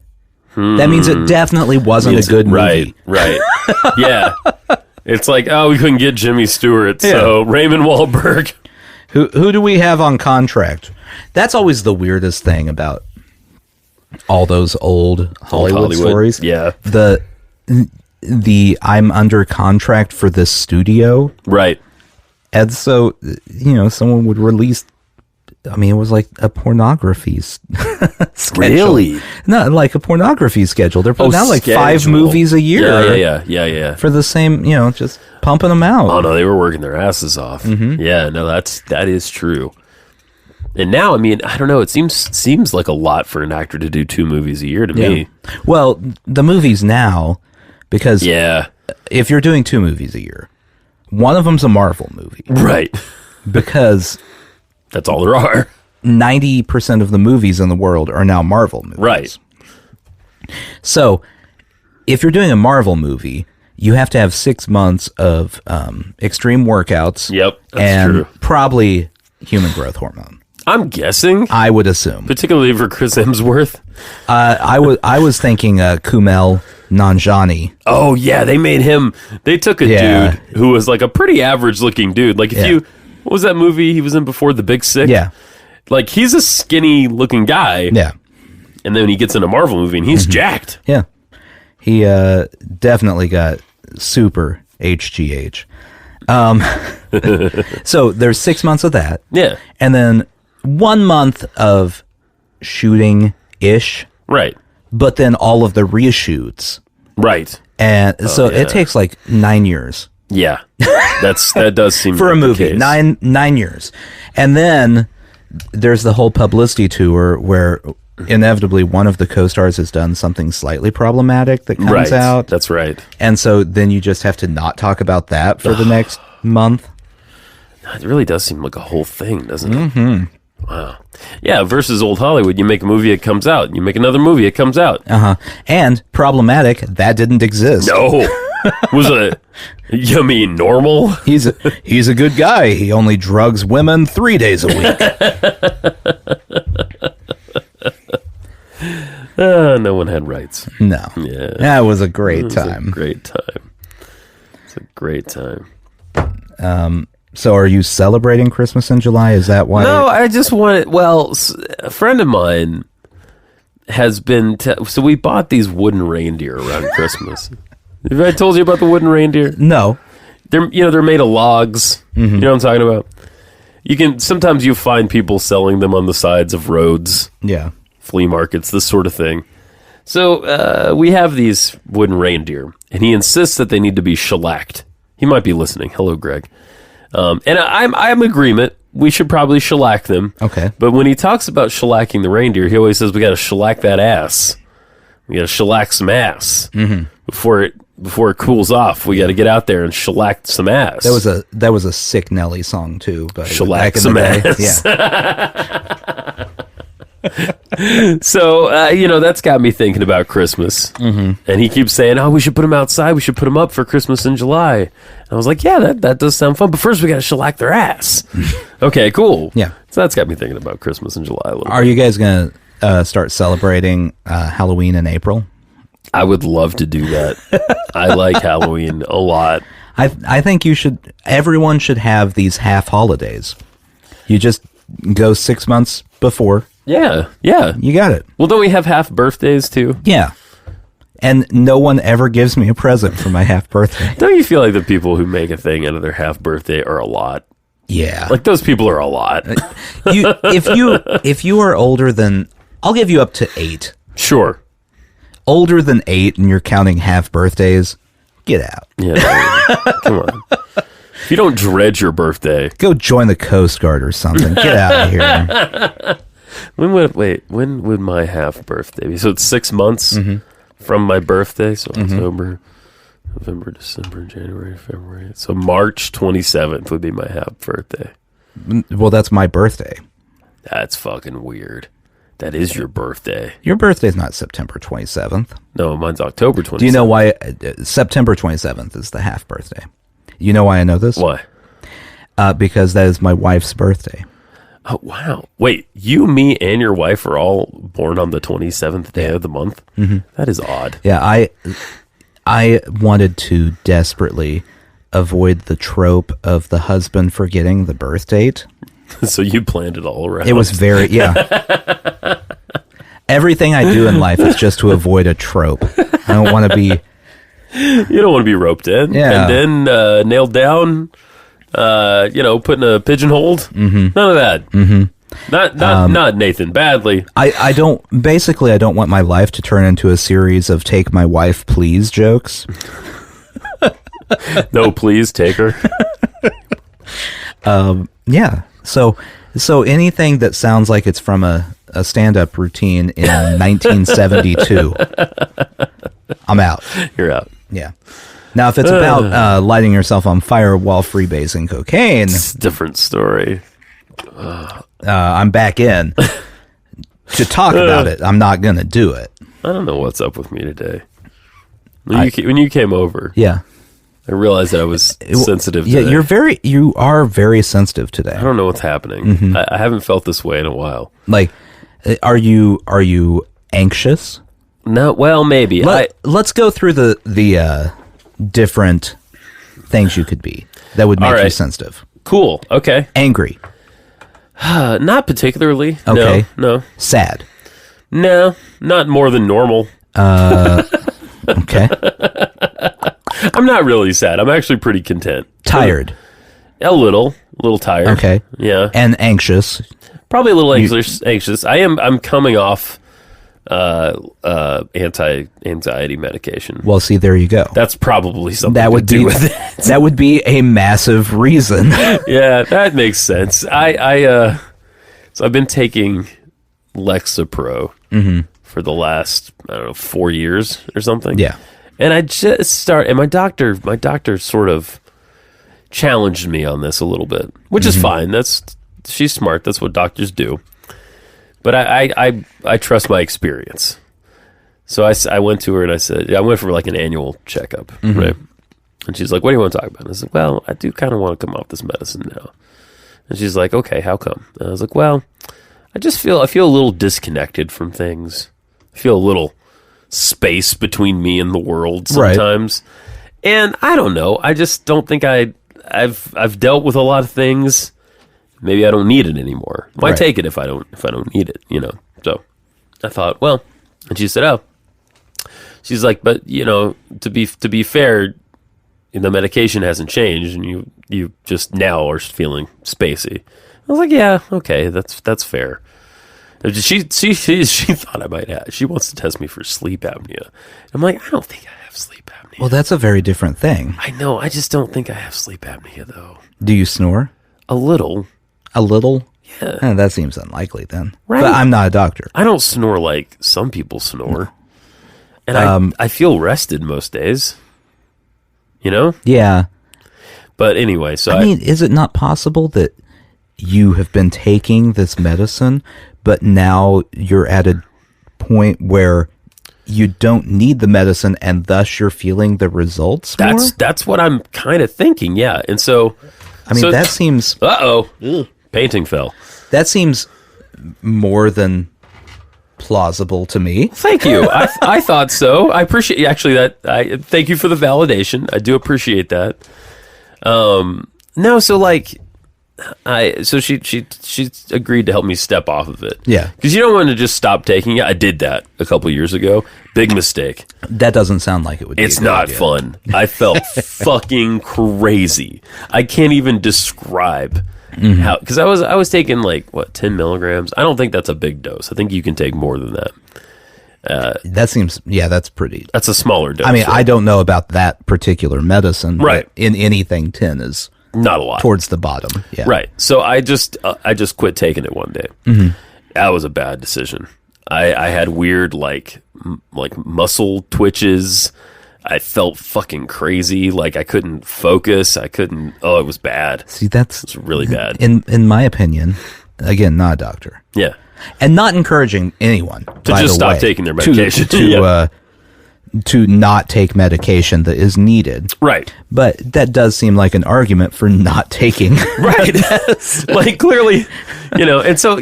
B: That means it definitely wasn't a good movie.
A: Right. Yeah. It's like, we couldn't get Jimmy Stewart, so Raymond Wahlberg.
B: Who do we have on contract? That's always the weirdest thing about all those old Hollywood stories.
A: Yeah.
B: The I'm under contract for this studio.
A: Right.
B: And so, someone would release, it was like a pornography schedule.
A: Really?
B: No, like a pornography schedule. They're putting out like 5 movies a year.
A: Yeah.
B: For the same, just pumping them out.
A: Oh, no, they were working their asses off. Mm-hmm. Yeah, no, that is true. And now, I don't know, it seems like a lot for an actor to do 2 movies a year to me.
B: Well, the movies now, because if you're doing 2 movies a year, one of them's a Marvel movie.
A: Right.
B: Because
A: that's all there are.
B: 90% of the movies in the world are now Marvel movies.
A: Right.
B: So, if you're doing a Marvel movie, you have to have 6 months of extreme workouts.
A: Yep, that's
B: and
A: true.
B: Probably human growth hormone.
A: I'm guessing.
B: I would assume.
A: Particularly for Chris Hemsworth.
B: I was thinking Kumail Nanjiani.
A: Oh, yeah, they took a dude who was like a pretty average looking dude. Like what was that movie he was in before, The Big Sick?
B: Yeah.
A: Like, he's a skinny looking guy.
B: Yeah.
A: And then he gets in a Marvel movie and he's jacked.
B: Yeah. He definitely got super HGH. So there's 6 months of that.
A: Yeah.
B: And then 1 month of shooting-ish.
A: Right.
B: But then all of the reshoots.
A: Right.
B: And it takes like 9 years.
A: Yeah. That does seem
B: for
A: like
B: a movie.
A: the case.
B: 9 years. And then there's the whole publicity tour where inevitably one of the co-stars has done something slightly problematic that comes out.
A: That's right.
B: And so then you just have to not talk about that for the next month.
A: It really does seem like a whole thing, doesn't it? Mm-hmm. Wow. Yeah, versus old Hollywood, you make a movie, it comes out. You make another movie, it comes out.
B: Uh-huh. And problematic, that didn't exist.
A: No. You mean normal?
B: He's a good guy. He only drugs women 3 days a week.
A: No one had rights.
B: No.
A: Yeah.
B: That was a great time.
A: It's a great time.
B: So are you celebrating Christmas in July? Is that why?
A: No, I just wanted... Well, a friend of mine has been... so we bought these wooden reindeer around Christmas. Have I told you about the wooden reindeer?
B: No.
A: They're made of logs. Mm-hmm. You know what I'm talking about? Sometimes you find people selling them on the sides of roads.
B: Yeah.
A: Flea markets, this sort of thing. So we have these wooden reindeer, and he insists that they need to be shellacked. He might be listening. Hello, Greg. And I'm in agreement. We should probably shellac them.
B: Okay.
A: But when he talks about shellacking the reindeer, he always says we got to shellac that ass. We got to shellac some ass before it cools off. We got to get out there and shellac some ass.
B: That was a Sick Nelly song too. But
A: shellac some ass.
B: Yeah.
A: So that's got me thinking about Christmas. Mm-hmm. And he keeps saying, "Oh, we should put them outside. We should put them up for Christmas in July." And I was like, "Yeah, that does sound fun. But first, we got to shellac their ass." Okay, cool.
B: Yeah.
A: So that's got me thinking about Christmas in July a little.
B: Are you guys gonna start celebrating Halloween in April?
A: I would love to do that. I like Halloween a lot.
B: I think everyone should have these half holidays. You just go 6 months before.
A: Yeah.
B: You got it.
A: Well, don't we have half birthdays too?
B: Yeah. And no one ever gives me a present for my half birthday.
A: Don't you feel like the people who make a thing out of their half birthday are a lot?
B: Yeah.
A: Like those people are a lot.
B: If you are older than, I'll give you up to 8.
A: Sure.
B: Older than 8 and you're counting half birthdays, get out.
A: Yeah. Come on. If you don't dread your birthday,
B: go join the Coast Guard or something. Get out of here.
A: When would my half birthday be? So it's 6 months from my birthday. So October, November, December, January, February. So March 27th would be my half birthday.
B: Well, that's my birthday.
A: That's fucking weird. That is your birthday.
B: Your birthday's not September 27th.
A: No, mine's October 27th.
B: Do you know why September 27th is the half birthday? You know why I know this?
A: Why?
B: Because that is my wife's birthday.
A: Oh, wow. Wait, you, me, and your wife are all born on the 27th day of the month? Mm-hmm. That is odd.
B: Yeah, I wanted to desperately avoid the trope of the husband forgetting the birth date.
A: So you planned it all around.
B: It was very, yeah. Everything I do in life is just to avoid a trope. I don't want to be...
A: You don't want to be roped in.
B: Yeah.
A: And then nailed down, put in a pigeonhole. Mm-hmm. None of that. Mm-hmm. Not Nathan Badley.
B: I don't want my life to turn into a series of take my wife please jokes.
A: No, please take her.
B: Yeah. So anything that sounds like it's from a stand-up routine in 1972, I'm out.
A: You're out.
B: Yeah. Now, if it's about lighting yourself on fire while freebasing cocaine,
A: it's a different story.
B: I'm back in to talk about it. I'm not going to do it.
A: I don't know what's up with me today. When you came over,
B: yeah,
A: I realized that I was sensitive
B: yeah,
A: today.
B: you are very sensitive today.
A: I don't know what's happening. Mm-hmm. I haven't felt this way in a while.
B: Like, are you anxious?
A: No, well, maybe.
B: Let's go through the different things you could be that would make you sensitive.
A: Cool. Okay.
B: Angry.
A: Not particularly.
B: Okay.
A: No.
B: Sad.
A: No, not more than normal.
B: Okay.
A: I'm not really sad. I'm actually pretty content.
B: Tired.
A: A little tired.
B: Okay.
A: Yeah.
B: And anxious.
A: Probably a little anxious. I'm coming off anti-anxiety medication.
B: Well, see, there you go.
A: That's probably something to do with it.
B: That would be a massive reason.
A: Yeah, that makes sense. So I've been taking Lexapro for the last, 4 years or something.
B: Yeah.
A: And I just and my doctor sort of challenged me on this a little bit, which is fine. She's smart. That's what doctors do. But I trust my experience. So I went to her and I said, I went for like an annual checkup, right? And she's like, what do you want to talk about? And I said, well, I do kind of want to come off this medicine now. And she's like, okay, how come? And I was like, well, I feel a little disconnected from things. I feel a little space between me and the world sometimes. Right. And I don't know. I just don't think I've dealt with a lot of things. Maybe I don't need it anymore. Why take it if I don't need it, So I thought, well, and she said, oh. She's like, but to be fair, the medication hasn't changed and you just now are feeling spacey. I was like, yeah, okay, that's fair. She thought I might have. She wants to test me for sleep apnea. I'm like, I don't think I have sleep apnea.
B: Well, that's a very different thing.
A: I know. I just don't think I have sleep apnea, though.
B: Do you snore?
A: A little.
B: A little?
A: Yeah.
B: That seems unlikely then.
A: Right.
B: But I'm not a doctor.
A: I don't snore like some people snore. And I feel rested most days.
B: Yeah.
A: But anyway, so
B: I mean, is it not possible that you have been taking this medicine, but now you're at a point where you don't need the medicine and thus you're feeling the results more?
A: That's what I'm kind of thinking, yeah. And so...
B: I mean, that seems...
A: Uh-oh. Painting fell.
B: That seems more than plausible to me.
A: Thank you. I thought so. I appreciate actually that. Thank you for the validation. I do appreciate that. No, so like, she agreed to help me step off of it.
B: Yeah,
A: because you don't want to just stop taking it. I did that a couple years ago. Big mistake.
B: That doesn't sound like it would be.
A: It's not fun. I felt fucking crazy. I can't even describe how, because I was taking like 10 milligrams. I don't think that's a big dose. I think you can take more than that.
B: That seems, that's pretty.
A: That's a smaller dose.
B: I mean, I don't know about that particular medicine.
A: Right.
B: But in anything, 10 is
A: not a lot
B: towards the bottom. Yeah.
A: Right. So I just quit taking it one day. Mm-hmm. That was a bad decision. I had weird like muscle twitches. I felt fucking crazy. Like I couldn't focus. It was bad.
B: See, it's
A: really bad.
B: In my opinion, again, not a doctor.
A: Yeah.
B: And not encouraging anyone
A: To just stop taking their medication.
B: To not take medication that is needed.
A: Right.
B: But that does seem like an argument for not taking.
A: Right. Like, clearly, and so,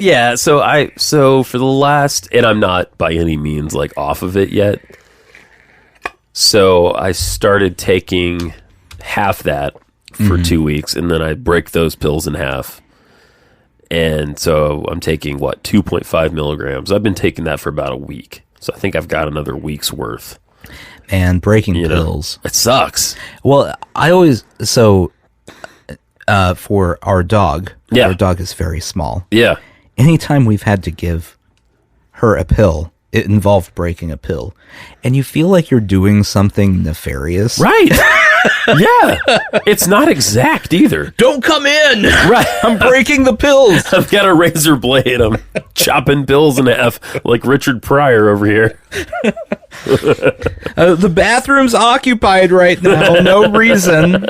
A: so for the last, and I'm not by any means, like, off of it yet. So I started taking half that for 2 weeks, and then I break those pills in half. And so I'm taking, 2.5 milligrams. I've been taking that for about a week. So I think I've got another week's worth.
B: And breaking pills.
A: It sucks.
B: Well, I always, for our dog, our dog is very small.
A: Yeah.
B: Anytime we've had to give her a pill, it involved breaking a pill. And you feel like you're doing something nefarious.
A: Right. Yeah. It's not exact either.
B: Don't come in.
A: Right.
B: I'm breaking the pills.
A: I've got a razor blade. I'm chopping pills in half like Richard Pryor over here.
B: The bathroom's occupied right now. No reason.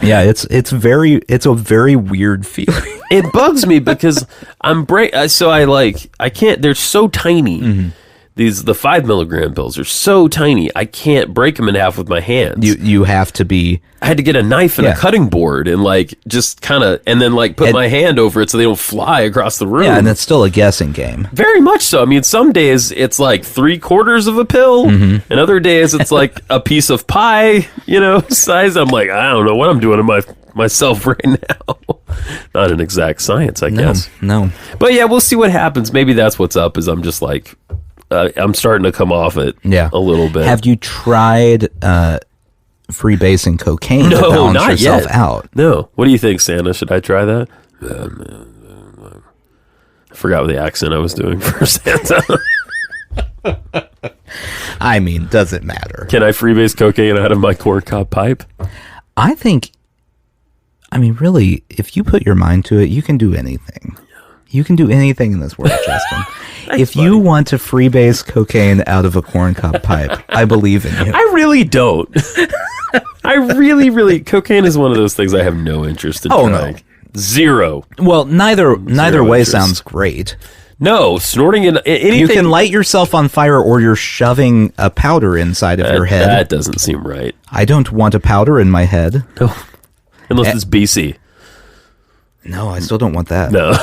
B: Yeah, it's a very weird feeling.
A: It bugs me because I can't. They're so tiny. Mm-hmm. The 5 milligram pills are so tiny. I can't break them in half with my hands.
B: You have to be.
A: I had to get a knife and a cutting board and just kind of, and then put my hand over it so they don't fly across the room.
B: Yeah, and it's still a guessing game.
A: Very much so. I mean, some days it's like 3/4 of a pill, and other days it's like a piece of pie, size. I'm like, I don't know what I'm doing to myself right now. Not an exact science, I guess.
B: No.
A: But yeah, we'll see what happens. Maybe that's what's up. Is I'm just like, I'm starting to come off it. A little bit.
B: Have you tried freebasing cocaine to balance
A: not
B: yourself
A: yet.
B: out?
A: No. What do you think, Santa? Should I try that? I forgot what the accent I was doing for Santa.
B: I mean, does it matter?
A: Can I freebase cocaine out of my corncob pipe?
B: I think, really, if you put your mind to it, you can do anything. You can do anything in this world, Justin. If you want to freebase cocaine out of a corncob pipe, I believe in you.
A: I really don't. I really, cocaine is one of those things I have no interest in trying. No. Zero.
B: Well, neither way
A: interest.
B: Sounds great.
A: No, snorting in anything.
B: You can light yourself on fire, or you're shoving a powder inside of your head.
A: That doesn't seem right.
B: I don't want a powder in my head.
A: No. Unless it's BC.
B: No, I still don't want that.
A: No.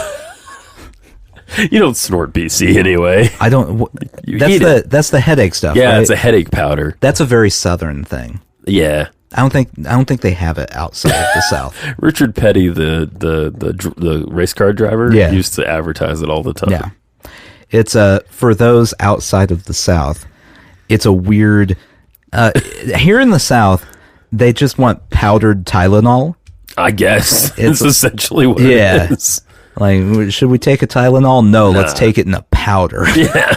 A: You don't snort BC anyway.
B: I don't. That's the headache stuff.
A: Yeah,
B: right?
A: It's a headache powder.
B: That's a very southern thing.
A: Yeah.
B: I don't think they have it outside of the South.
A: Richard Petty, the race car driver, used to advertise it all the time.
B: Yeah. It's for those outside of the South, it's a weird here in the South, they just want powdered Tylenol.
A: I guess it's essentially what it is.
B: Like, should we take a Tylenol? No, let's take it in a powder.
A: Yeah.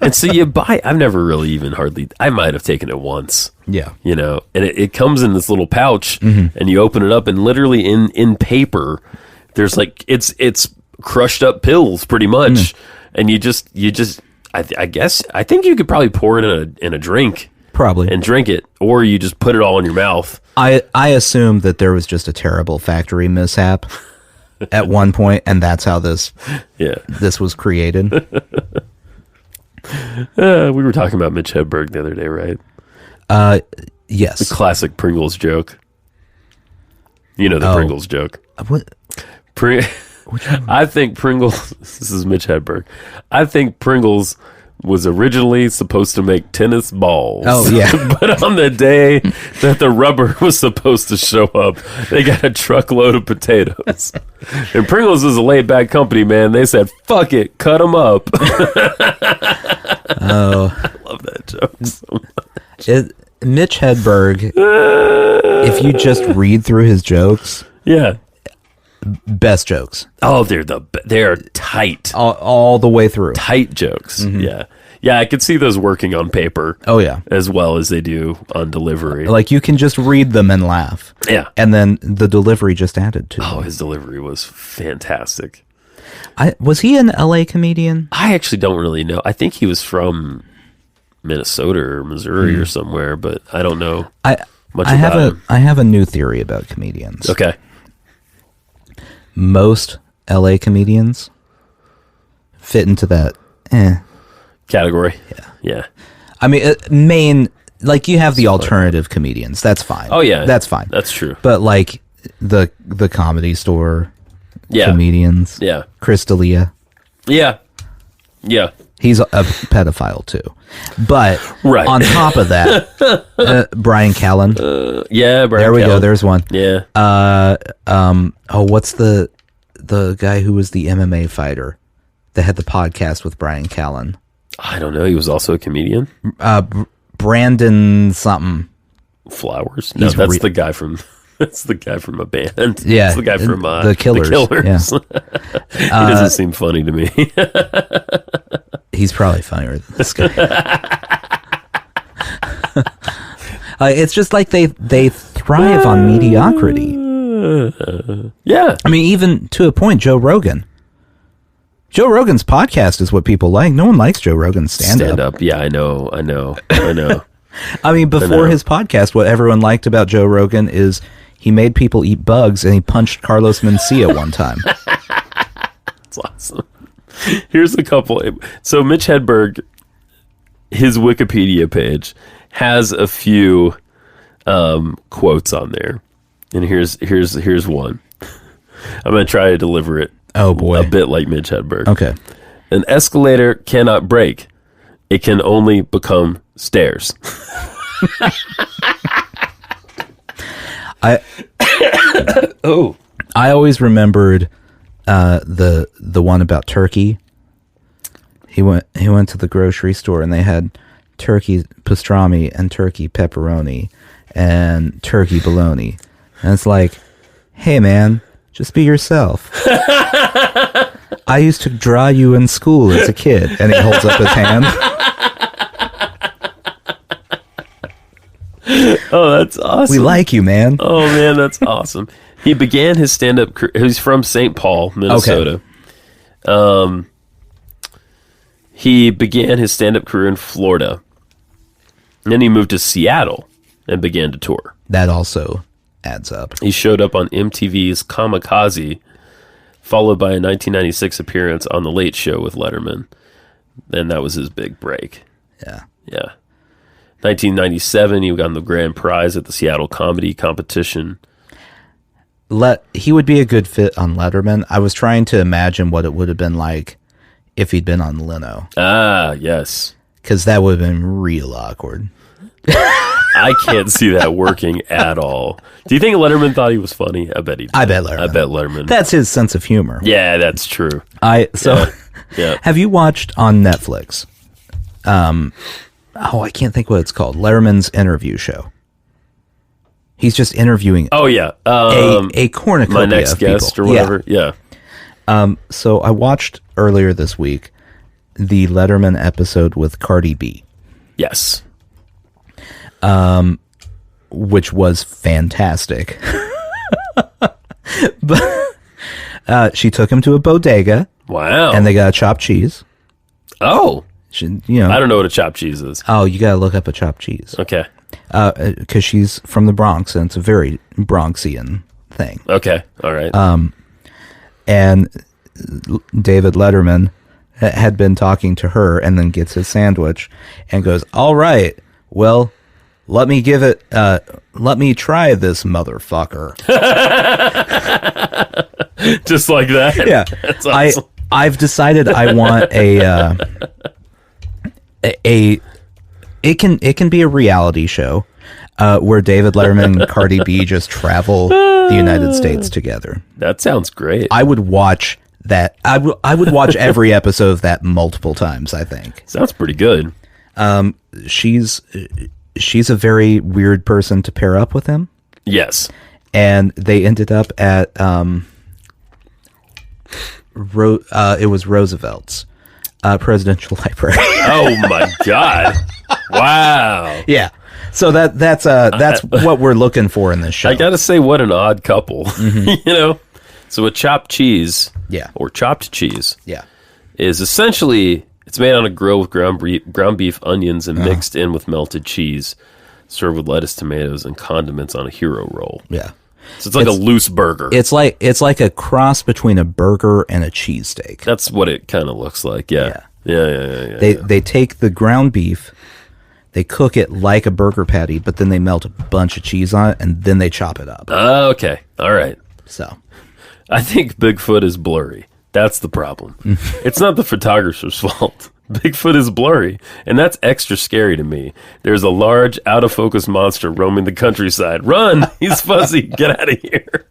A: And so I've never really even I might have taken it once.
B: Yeah.
A: And it comes in this little pouch, and you open it up, and literally in paper, there's it's crushed up pills pretty much. And you just, I guess, I think you could probably pour it in a drink.
B: Probably.
A: And drink it, or you just put it all in your mouth.
B: I assume that there was just a terrible factory mishap at one point, and that's how this was created.
A: We were talking about Mitch Hedberg the other day, right?
B: Yes.
A: The classic Pringles joke. You know the Pringles joke.
B: What?
A: I think Pringles... This is Mitch Hedberg. I think Pringles was originally supposed to make tennis balls.
B: Oh, yeah.
A: But on the day that the rubber was supposed to show up, they got a truckload of potatoes. And Pringles is a laid-back company, man. They said, fuck it, cut them up.
B: Oh.
A: I love that joke so much.
B: Mitch Hedberg, if you just read through his jokes...
A: Yeah.
B: Best jokes.
A: Oh, they're tight.
B: All the way through.
A: Tight jokes. Yeah. Yeah, I could see those working on paper.
B: Oh, yeah.
A: As well as they do on delivery.
B: Like, you can just read them and laugh.
A: Yeah.
B: And then the delivery just added to
A: Oh,
B: them.
A: his delivery was fantastic.
B: Was he an LA comedian?
A: I actually don't really know. I think he was from Minnesota or Missouri or somewhere, but I don't know much about him.
B: I have a new theory about comedians.
A: Okay.
B: Most LA comedians fit into that
A: category. Yeah.
B: I mean, like you have the alternative comedians. That's fine.
A: Oh yeah,
B: that's fine.
A: That's true.
B: But like the Comedy Store comedians.
A: Yeah.
B: Chris D'Elia.
A: Yeah.
B: He's a pedophile too. But
A: right.
B: on top of that, Brian Callen.
A: Brian
B: there we
A: Callen.
B: go. There's one.
A: Yeah.
B: What's the guy who was the MMA fighter that had the podcast with Brian Callen?
A: I don't know. He was also a comedian.
B: Brandon something.
A: Flowers. No, that's the guy from. That's the guy from a band.
B: Yeah,
A: that's the guy from
B: the Killers.
A: Yeah. He doesn't seem funny to me.
B: He's probably funnier than this guy. It's just like they thrive on mediocrity.
A: Yeah.
B: I mean, even to a point, Joe Rogan. Joe Rogan's podcast is what people like. No one likes Joe Rogan's stand-up.
A: Yeah, I know.
B: I mean, before his podcast, what everyone liked about Joe Rogan is he made people eat bugs and he punched Carlos Mencia one time.
A: That's awesome. Here's a couple. So Mitch Hedberg, his Wikipedia page has a few quotes on there, and here's one. I'm gonna try to deliver it.
B: Oh boy,
A: a bit like Mitch Hedberg.
B: Okay.
A: An escalator cannot break; it can only become stairs.
B: I always remembered the one about turkey. He went to the grocery store and they had turkey pastrami and turkey pepperoni and turkey bologna. And it's like, hey man, just be yourself. I used to draw you in school as a kid. And he holds up his hand.
A: Oh, that's awesome.
B: We like you, man.
A: Oh, man, that's awesome. He began his stand-up career. He's from St. Paul, Minnesota. Okay. He began his stand-up career in Florida. And then he moved to Seattle and began to tour.
B: That also adds up.
A: He showed up on MTV's Kamikaze, followed by a 1996 appearance on The Late Show with Letterman. And that was his big break.
B: Yeah.
A: 1997, he won the grand prize at the Seattle Comedy Competition.
B: He would be a good fit on Letterman. I was trying to imagine what it would have been like if he'd been on Leno.
A: Ah, yes.
B: Because that would have been real awkward.
A: I can't see that working at all. Do you think Letterman thought he was funny? I bet he did.
B: I bet Letterman. That's his sense of humor.
A: Yeah, that's true.
B: Yeah. Have you watched on Netflix? I can't think what it's called. Letterman's interview show. He's just interviewing.
A: Oh yeah,
B: a cornucopia
A: my next
B: of
A: guest
B: people.
A: or whatever. Yeah.
B: So I watched earlier this week the Letterman episode with Cardi B.
A: Yes.
B: Which was fantastic. But she took him to a bodega.
A: Wow.
B: And they got chopped cheese.
A: Oh.
B: I don't
A: know what a chopped cheese is.
B: Oh, you gotta look up a chopped cheese.
A: Okay.
B: Because she's from the Bronx and it's a very Bronxian thing.
A: Okay. All right.
B: And David Letterman had been talking to her and then gets his sandwich and goes, all right, well, let me try this motherfucker.
A: Just like that.
B: Yeah.
A: That's awesome.
B: I've decided I want it can be a reality show where David Letterman and Cardi B just travel the United States together.
A: That sounds great.
B: I would watch that. I would watch every episode of that multiple times, I think.
A: Sounds pretty good.
B: She's a very weird person to pair up with him.
A: Yes.
B: And they ended up at it was Roosevelt's presidential library.
A: Oh my God. Wow.
B: Yeah. So that's what we're looking for in this show.
A: I gotta say, what an odd couple.
B: Mm-hmm.
A: So a chopped cheese, or chopped cheese, is essentially, it's made on a grill with ground beef, onions, and mixed in with melted cheese, served with lettuce, tomatoes, and condiments on a hero roll.
B: Yeah.
A: So it's like a loose burger.
B: It's like a cross between a burger and a cheesesteak.
A: That's what it kind of looks like. Yeah.
B: They take the ground beef, they cook it like a burger patty, but then they melt a bunch of cheese on it, and then they chop it up.
A: Okay. All right.
B: So,
A: I think Bigfoot is blurry. That's the problem. It's not the photographer's fault. Bigfoot is blurry, and that's extra scary to me. There's a large, out-of-focus monster roaming the countryside. Run! He's fuzzy. Get out of here.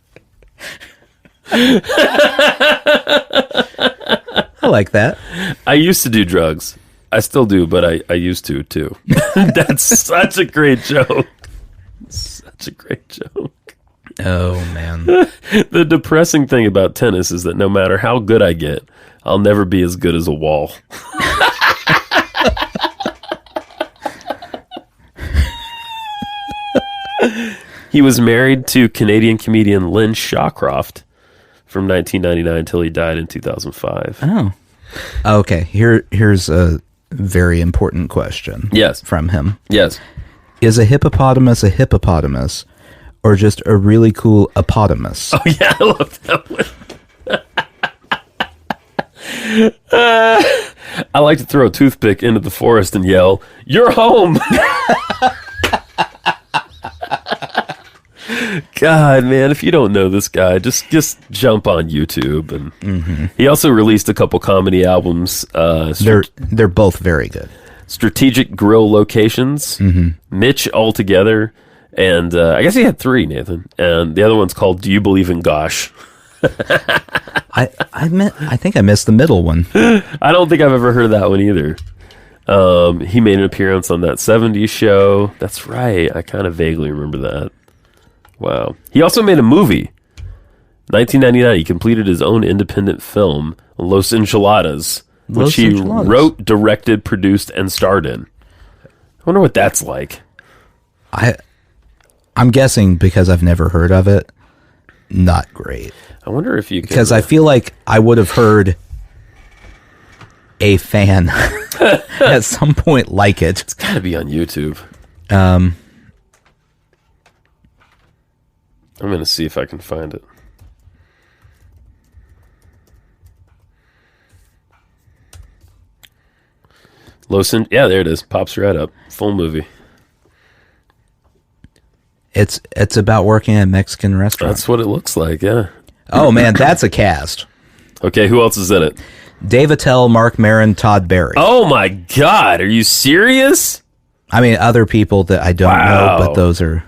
B: I like that.
A: I used to do drugs. I still do, but I used to, too. That's such a great joke. Such a great joke.
B: Oh, man.
A: The depressing thing about tennis is that no matter how good I get, I'll never be as good as a wall. He was married to Canadian comedian Lynn Shawcroft from 1999 until he died in 2005.
B: Oh. Okay, here's a very important question.
A: Yes.
B: From him.
A: Yes.
B: Is a hippopotamus or just a really cool apotamus?
A: Oh, yeah, I love that one. I like to throw a toothpick into the forest and yell, "You're home!" God, man, if you don't know this guy, just jump on YouTube. And he also released a couple comedy albums.
B: They're both very good.
A: Strategic Grill Locations, Mitch Altogether, and I guess he had 3, Nathan. And the other one's called Do You Believe in Gosh?
B: I think I missed the middle one.
A: I don't think I've ever heard of that one either. He made an appearance on that 70s show. That's right. I kind of vaguely remember that. Wow. He also made a movie. 1999, he completed his own independent film, Los Enchiladas, which he wrote, directed, produced, and starred in. I wonder what that's like.
B: I'm guessing because I've never heard of it. Not great.
A: I wonder if you could...
B: Because I feel like I would have heard a fan at some point like it.
A: It's got to be on YouTube. I'm going to see if I can find it. Yeah, there it is. Pops right up. Full movie.
B: It's about working at a Mexican restaurant.
A: That's what it looks like, yeah.
B: Oh, man, that's a cast.
A: Okay, who else is in it?
B: Dave Attell, Mark Maron, Todd Barry.
A: Oh, my God. Are you serious?
B: I mean, other people that I don't know, but those are...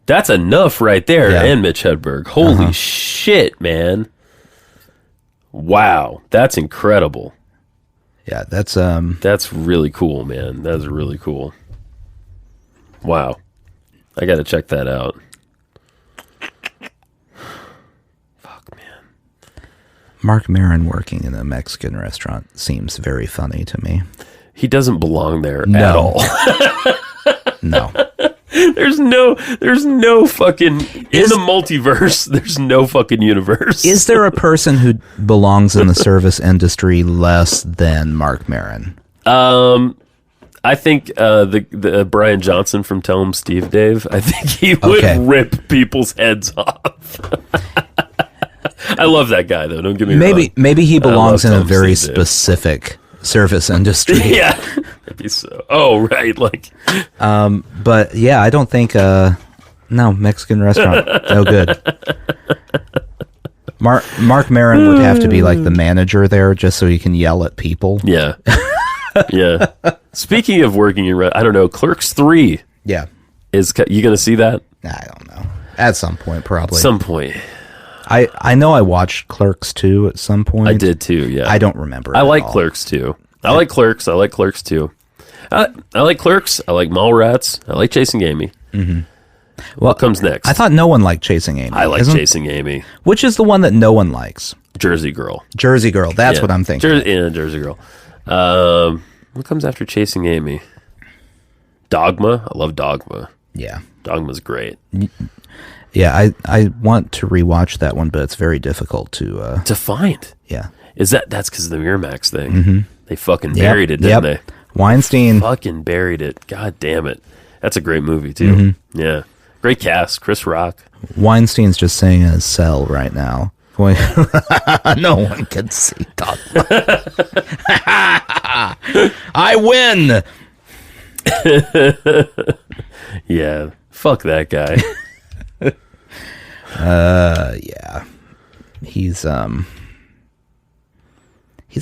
A: That's enough right there.
B: Yeah.
A: And Mitch Hedberg. Holy shit, man. Wow. That's incredible.
B: Yeah, that's
A: really cool, man. That's really cool. Wow. I got to check that out. Fuck, man.
B: Mark Maron working in a Mexican restaurant seems very funny to me.
A: He doesn't belong there at all.
B: No.
A: There's no fucking in the multiverse. There's no fucking universe.
B: Is there a person who belongs in the service industry less than Mark Maron?
A: I think the Brian Johnson from Tell 'Em Steve Dave. I think he would rip people's heads off. I love that guy though. Don't get me wrong.
B: Maybe he belongs in a very specific service industry.
A: Yeah. Maybe so. Oh, right. Like,
B: but yeah, I don't think, no, Mexican restaurant. No good. Mark Maron would have to be like the manager there just so he can yell at people.
A: Yeah. Yeah. Speaking of working in, I don't know, Clerks 3.
B: Yeah.
A: You going to see that?
B: I don't know. At some point, probably.
A: Some point.
B: I know I watched Clerks 2 at some point.
A: I did too, yeah.
B: I don't remember.
A: I like Clerks 2. I like Clerks. I like Clerks 2. I like Clerks. I like Mallrats. I like Chasing Amy.
B: Mm-hmm.
A: What comes next?
B: I thought no one liked Chasing Amy.
A: I like Chasing Amy.
B: Which is the one that no one likes?
A: Jersey Girl.
B: Jersey Girl. That's what I'm thinking.
A: Jersey Girl. What comes after Chasing Amy? Dogma. I love Dogma.
B: Yeah.
A: Dogma's great.
B: Yeah, I want to rewatch that one, but it's very difficult to
A: find.
B: Yeah.
A: That's because of the Miramax thing. Mm-hmm. They fucking buried it, didn't they?
B: Weinstein
A: fucking buried it. God damn it. That's a great movie too. Mm-hmm. Yeah. Great cast. Chris Rock.
B: Weinstein's just saying in his cell right now. No one can see Todd. I win.
A: Yeah. Fuck that guy.
B: Yeah. He's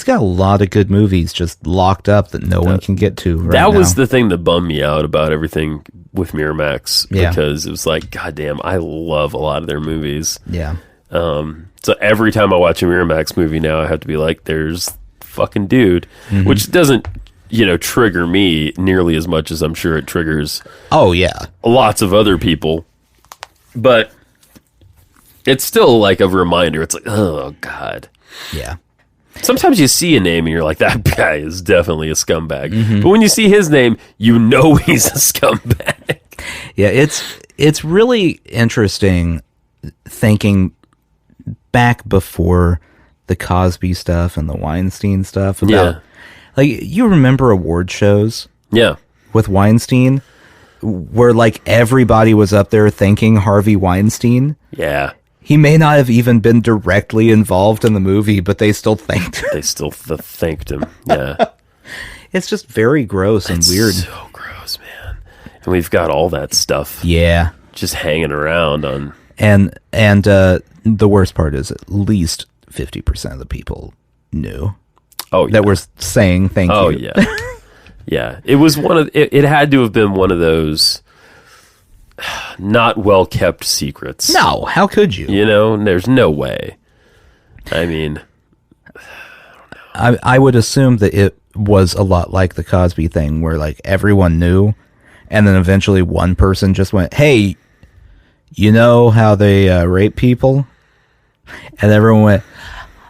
B: got a lot of good movies just locked up that no one can get to right
A: That
B: now.
A: was the thing that bummed me out about everything with Miramax.
B: Yeah.
A: Because it was like, goddamn, I love a lot of their movies.
B: Yeah.
A: So every time I watch a Miramax movie now, I have to be like, there's fucking dude. Which doesn't, trigger me nearly as much as I'm sure it triggers
B: Oh, yeah.
A: lots of other people. But it's still like a reminder. It's like, oh, God.
B: Yeah.
A: Sometimes you see a name and you're like, that guy is definitely a scumbag. But when you see his name, you know he's a scumbag.
B: Yeah, it's really interesting thinking back before the Cosby stuff and the Weinstein stuff about like you remember award shows
A: Yeah.
B: with Weinstein where like everybody was up there thanking Harvey Weinstein.
A: Yeah.
B: He may not have even been directly involved in the movie, but they still thanked him.
A: They still thanked him. Yeah.
B: It's just very gross and weird.
A: So gross, man. And we've got all that stuff
B: Yeah.
A: just hanging around on.
B: And the worst part is at least 50% of the people knew
A: Oh, yeah.
B: that were saying thank you.
A: Oh, yeah. Yeah. It was it had to have been one of those not well kept secrets.
B: No, how could you?
A: There's no way. I mean,
B: I would assume that it was a lot like the Cosby thing where like everyone knew and then eventually one person just went, hey, you know how they rape people? And everyone went,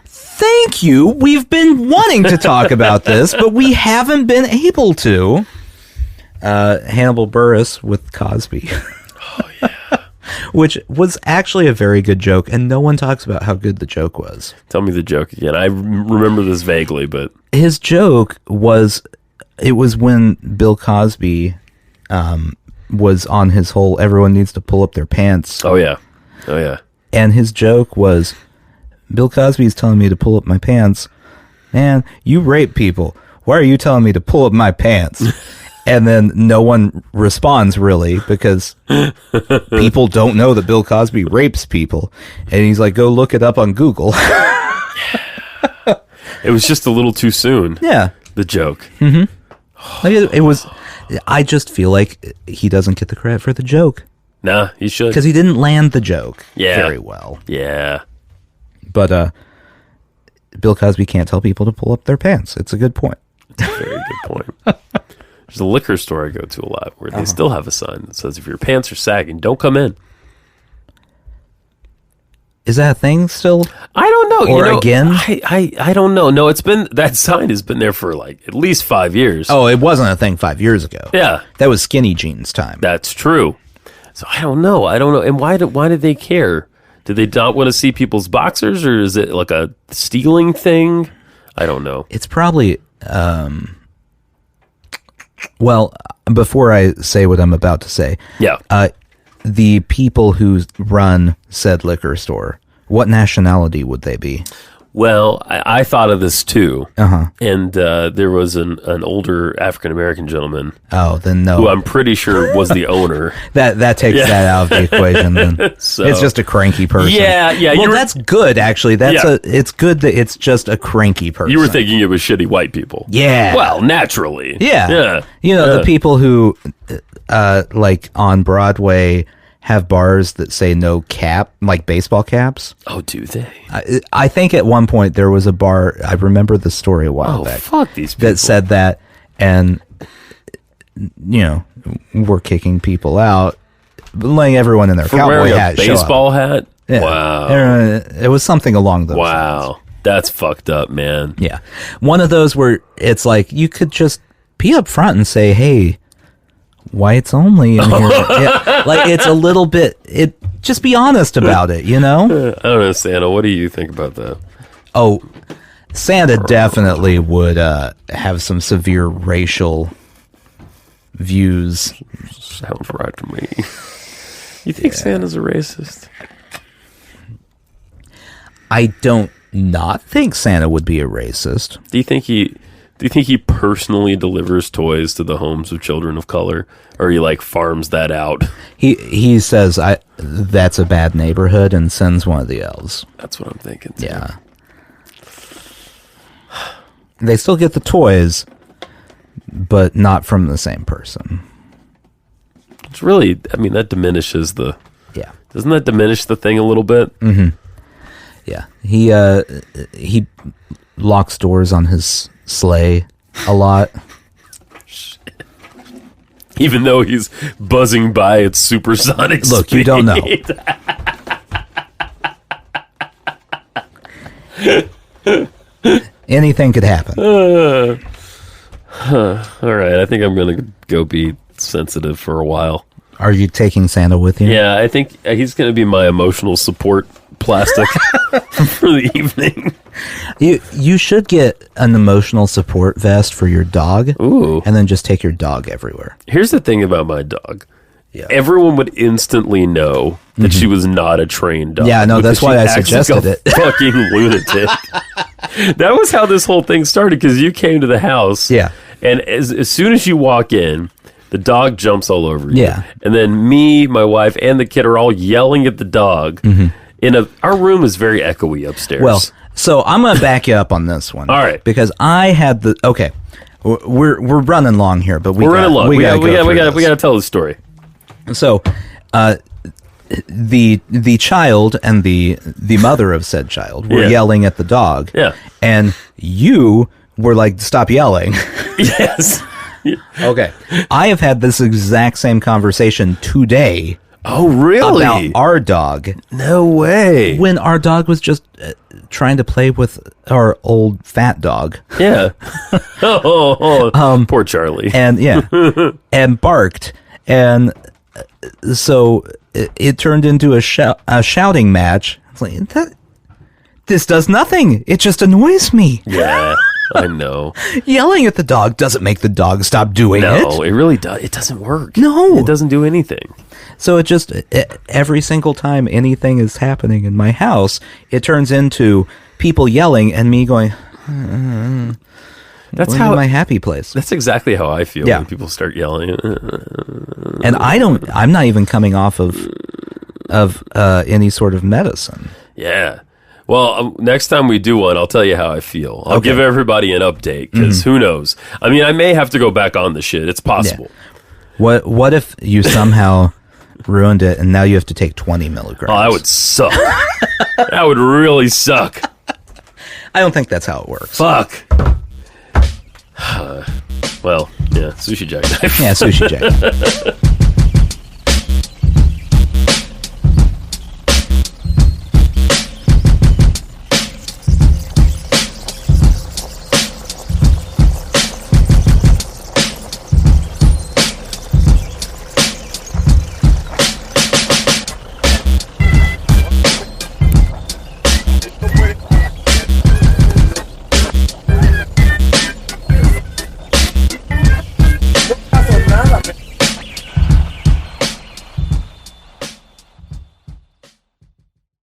B: thank you. We've been wanting to talk about this, but we haven't been able to. Hannibal Buress with Cosby.
A: oh, yeah.
B: Which was actually a very good joke, and no one talks about how good the joke was.
A: Tell me the joke again. I remember this vaguely, but.
B: His joke was, it was when Bill Cosby was on his whole everyone needs to pull up their pants.
A: Oh, yeah. Oh, yeah.
B: And his joke was, Bill Cosby's telling me to pull up my pants. Man, you rape people. Why are you telling me to pull up my pants? And then no one responds really because people don't know that Bill Cosby rapes people. And he's like, go look it up on Google.
A: It was just a little too soon.
B: Yeah.
A: The joke.
B: Like it was, I just feel like he doesn't get the credit for the joke.
A: Nah, he should.
B: Because he didn't land the joke
A: Yeah.
B: very well.
A: Yeah.
B: But Bill Cosby can't tell people to pull up their pants. It's a good point.
A: Very good point. There's a liquor store I go to a lot where they still have a sign that says, if your pants are sagging, don't come in.
B: Is that a thing still?
A: I don't know.
B: Or again?
A: I don't know. No, that sign has been there for like at least 5 years.
B: Oh, it wasn't a thing 5 years ago.
A: Yeah.
B: That was skinny jeans time.
A: That's true. So I don't know. And why did they care? Did they not want to see people's boxers, or is it like a stealing thing? I don't know.
B: It's probably, well, before I say what I'm about to say,
A: Yeah.
B: the people who run said liquor store, what nationality would they be?
A: Well, I thought of this too.
B: Uh-huh.
A: And there was an older African-American gentleman
B: Oh, then no.
A: who I'm pretty sure was the owner.
B: That takes that out of the equation then.
A: So-
B: It's just a cranky person.
A: Yeah.
B: Well, that's good actually. It's good that it's just a cranky person.
A: You were thinking it was shitty white people.
B: Yeah.
A: Well, naturally.
B: Yeah.
A: Yeah.
B: The people who like on Broadway have bars that say no cap, like baseball caps.
A: Oh, do they?
B: I think at one point there was a bar, I remember the story a while
A: Oh,
B: back,
A: fuck these people.
B: that said that, and, we're kicking people out, letting everyone in their
A: For
B: cowboy
A: wearing a
B: hat show up.
A: baseball hat?
B: Yeah.
A: Wow.
B: It was something along those lines.
A: Wow. That's fucked up, man.
B: Yeah. One of those where it's like, you could just be up front and say, hey, whites only in here. Yeah, like it's a little bit, just be honest about it,
A: I don't know, Santa. What do you think about that?
B: Oh, Santa definitely would have some severe racial views.
A: Sounds right to me. You think Santa's a racist?
B: I don't not think Santa would be a racist.
A: Do you think he personally delivers toys to the homes of children of color, or he like farms that out?
B: He says that's a bad neighborhood and sends one of the elves.
A: That's what I'm thinking too.
B: Yeah. They still get the toys, but not from the same person.
A: It's really, I mean, that diminishes the...
B: Yeah.
A: Doesn't that diminish the thing a little bit?
B: Mm-hmm. Yeah. He locks doors on his sleigh a lot.
A: Even though he's buzzing by at supersonic
B: Look,
A: speed.
B: you don't know. Anything could happen.
A: All right, I think I'm going to go be sensitive for a while.
B: Are you taking Santa with you?
A: Yeah, I think he's going to be my emotional support plastic for the evening.
B: You should get an emotional support vest for your dog.
A: Ooh.
B: And then just take your dog everywhere.
A: Here's the thing about my dog.
B: Yeah.
A: Everyone would instantly know that she was not a trained dog.
B: Yeah, no, that's why I
A: acts
B: suggested
A: like a
B: it.
A: Fucking lunatic. That was how this whole thing started, because you came to the house.
B: Yeah.
A: And as soon as you walk in, the dog jumps all over you.
B: Yeah.
A: And then me, my wife, and the kid are all yelling at the dog. Our room is very echoey upstairs.
B: Well, so I'm going to back you up on this one.
A: All right.
B: Because I had the... Okay. We're running long here, but we're
A: running long. We got
B: to
A: to tell the story.
B: So, the child and the mother of said child were yelling at the dog.
A: Yeah.
B: And you were like, stop yelling.
A: Yes.
B: Okay. I have had this exact same conversation today.
A: Oh, really?
B: About our dog.
A: No way.
B: When our dog was just trying to play with our old fat dog.
A: Yeah. Poor Charlie.
B: And and barked. And so it turned into a shouting match. It's like, this does nothing. It just annoys me.
A: Yeah, I know.
B: Yelling at the dog doesn't make the dog stop doing it.
A: No, it really does. It doesn't work.
B: No.
A: It doesn't do anything.
B: So it just, every single time anything is happening in my house, it turns into people yelling and me going,
A: that's
B: going
A: how
B: to my happy place.
A: That's exactly how I feel when people start yelling.
B: And I'm not even coming off of any sort of medicine.
A: Yeah. Well, next time we do one, I'll tell you how I feel. I'll give everybody an update, because who knows? I mean, I may have to go back on the shit. It's possible.
B: Yeah. What if you somehow ruined it and now you have to take 20 milligrams?
A: Oh, that would suck. That would really suck.
B: I don't think that's how it works.
A: Fuck. Well, yeah, sushi jackknife.
B: Yeah, sushi jackknife.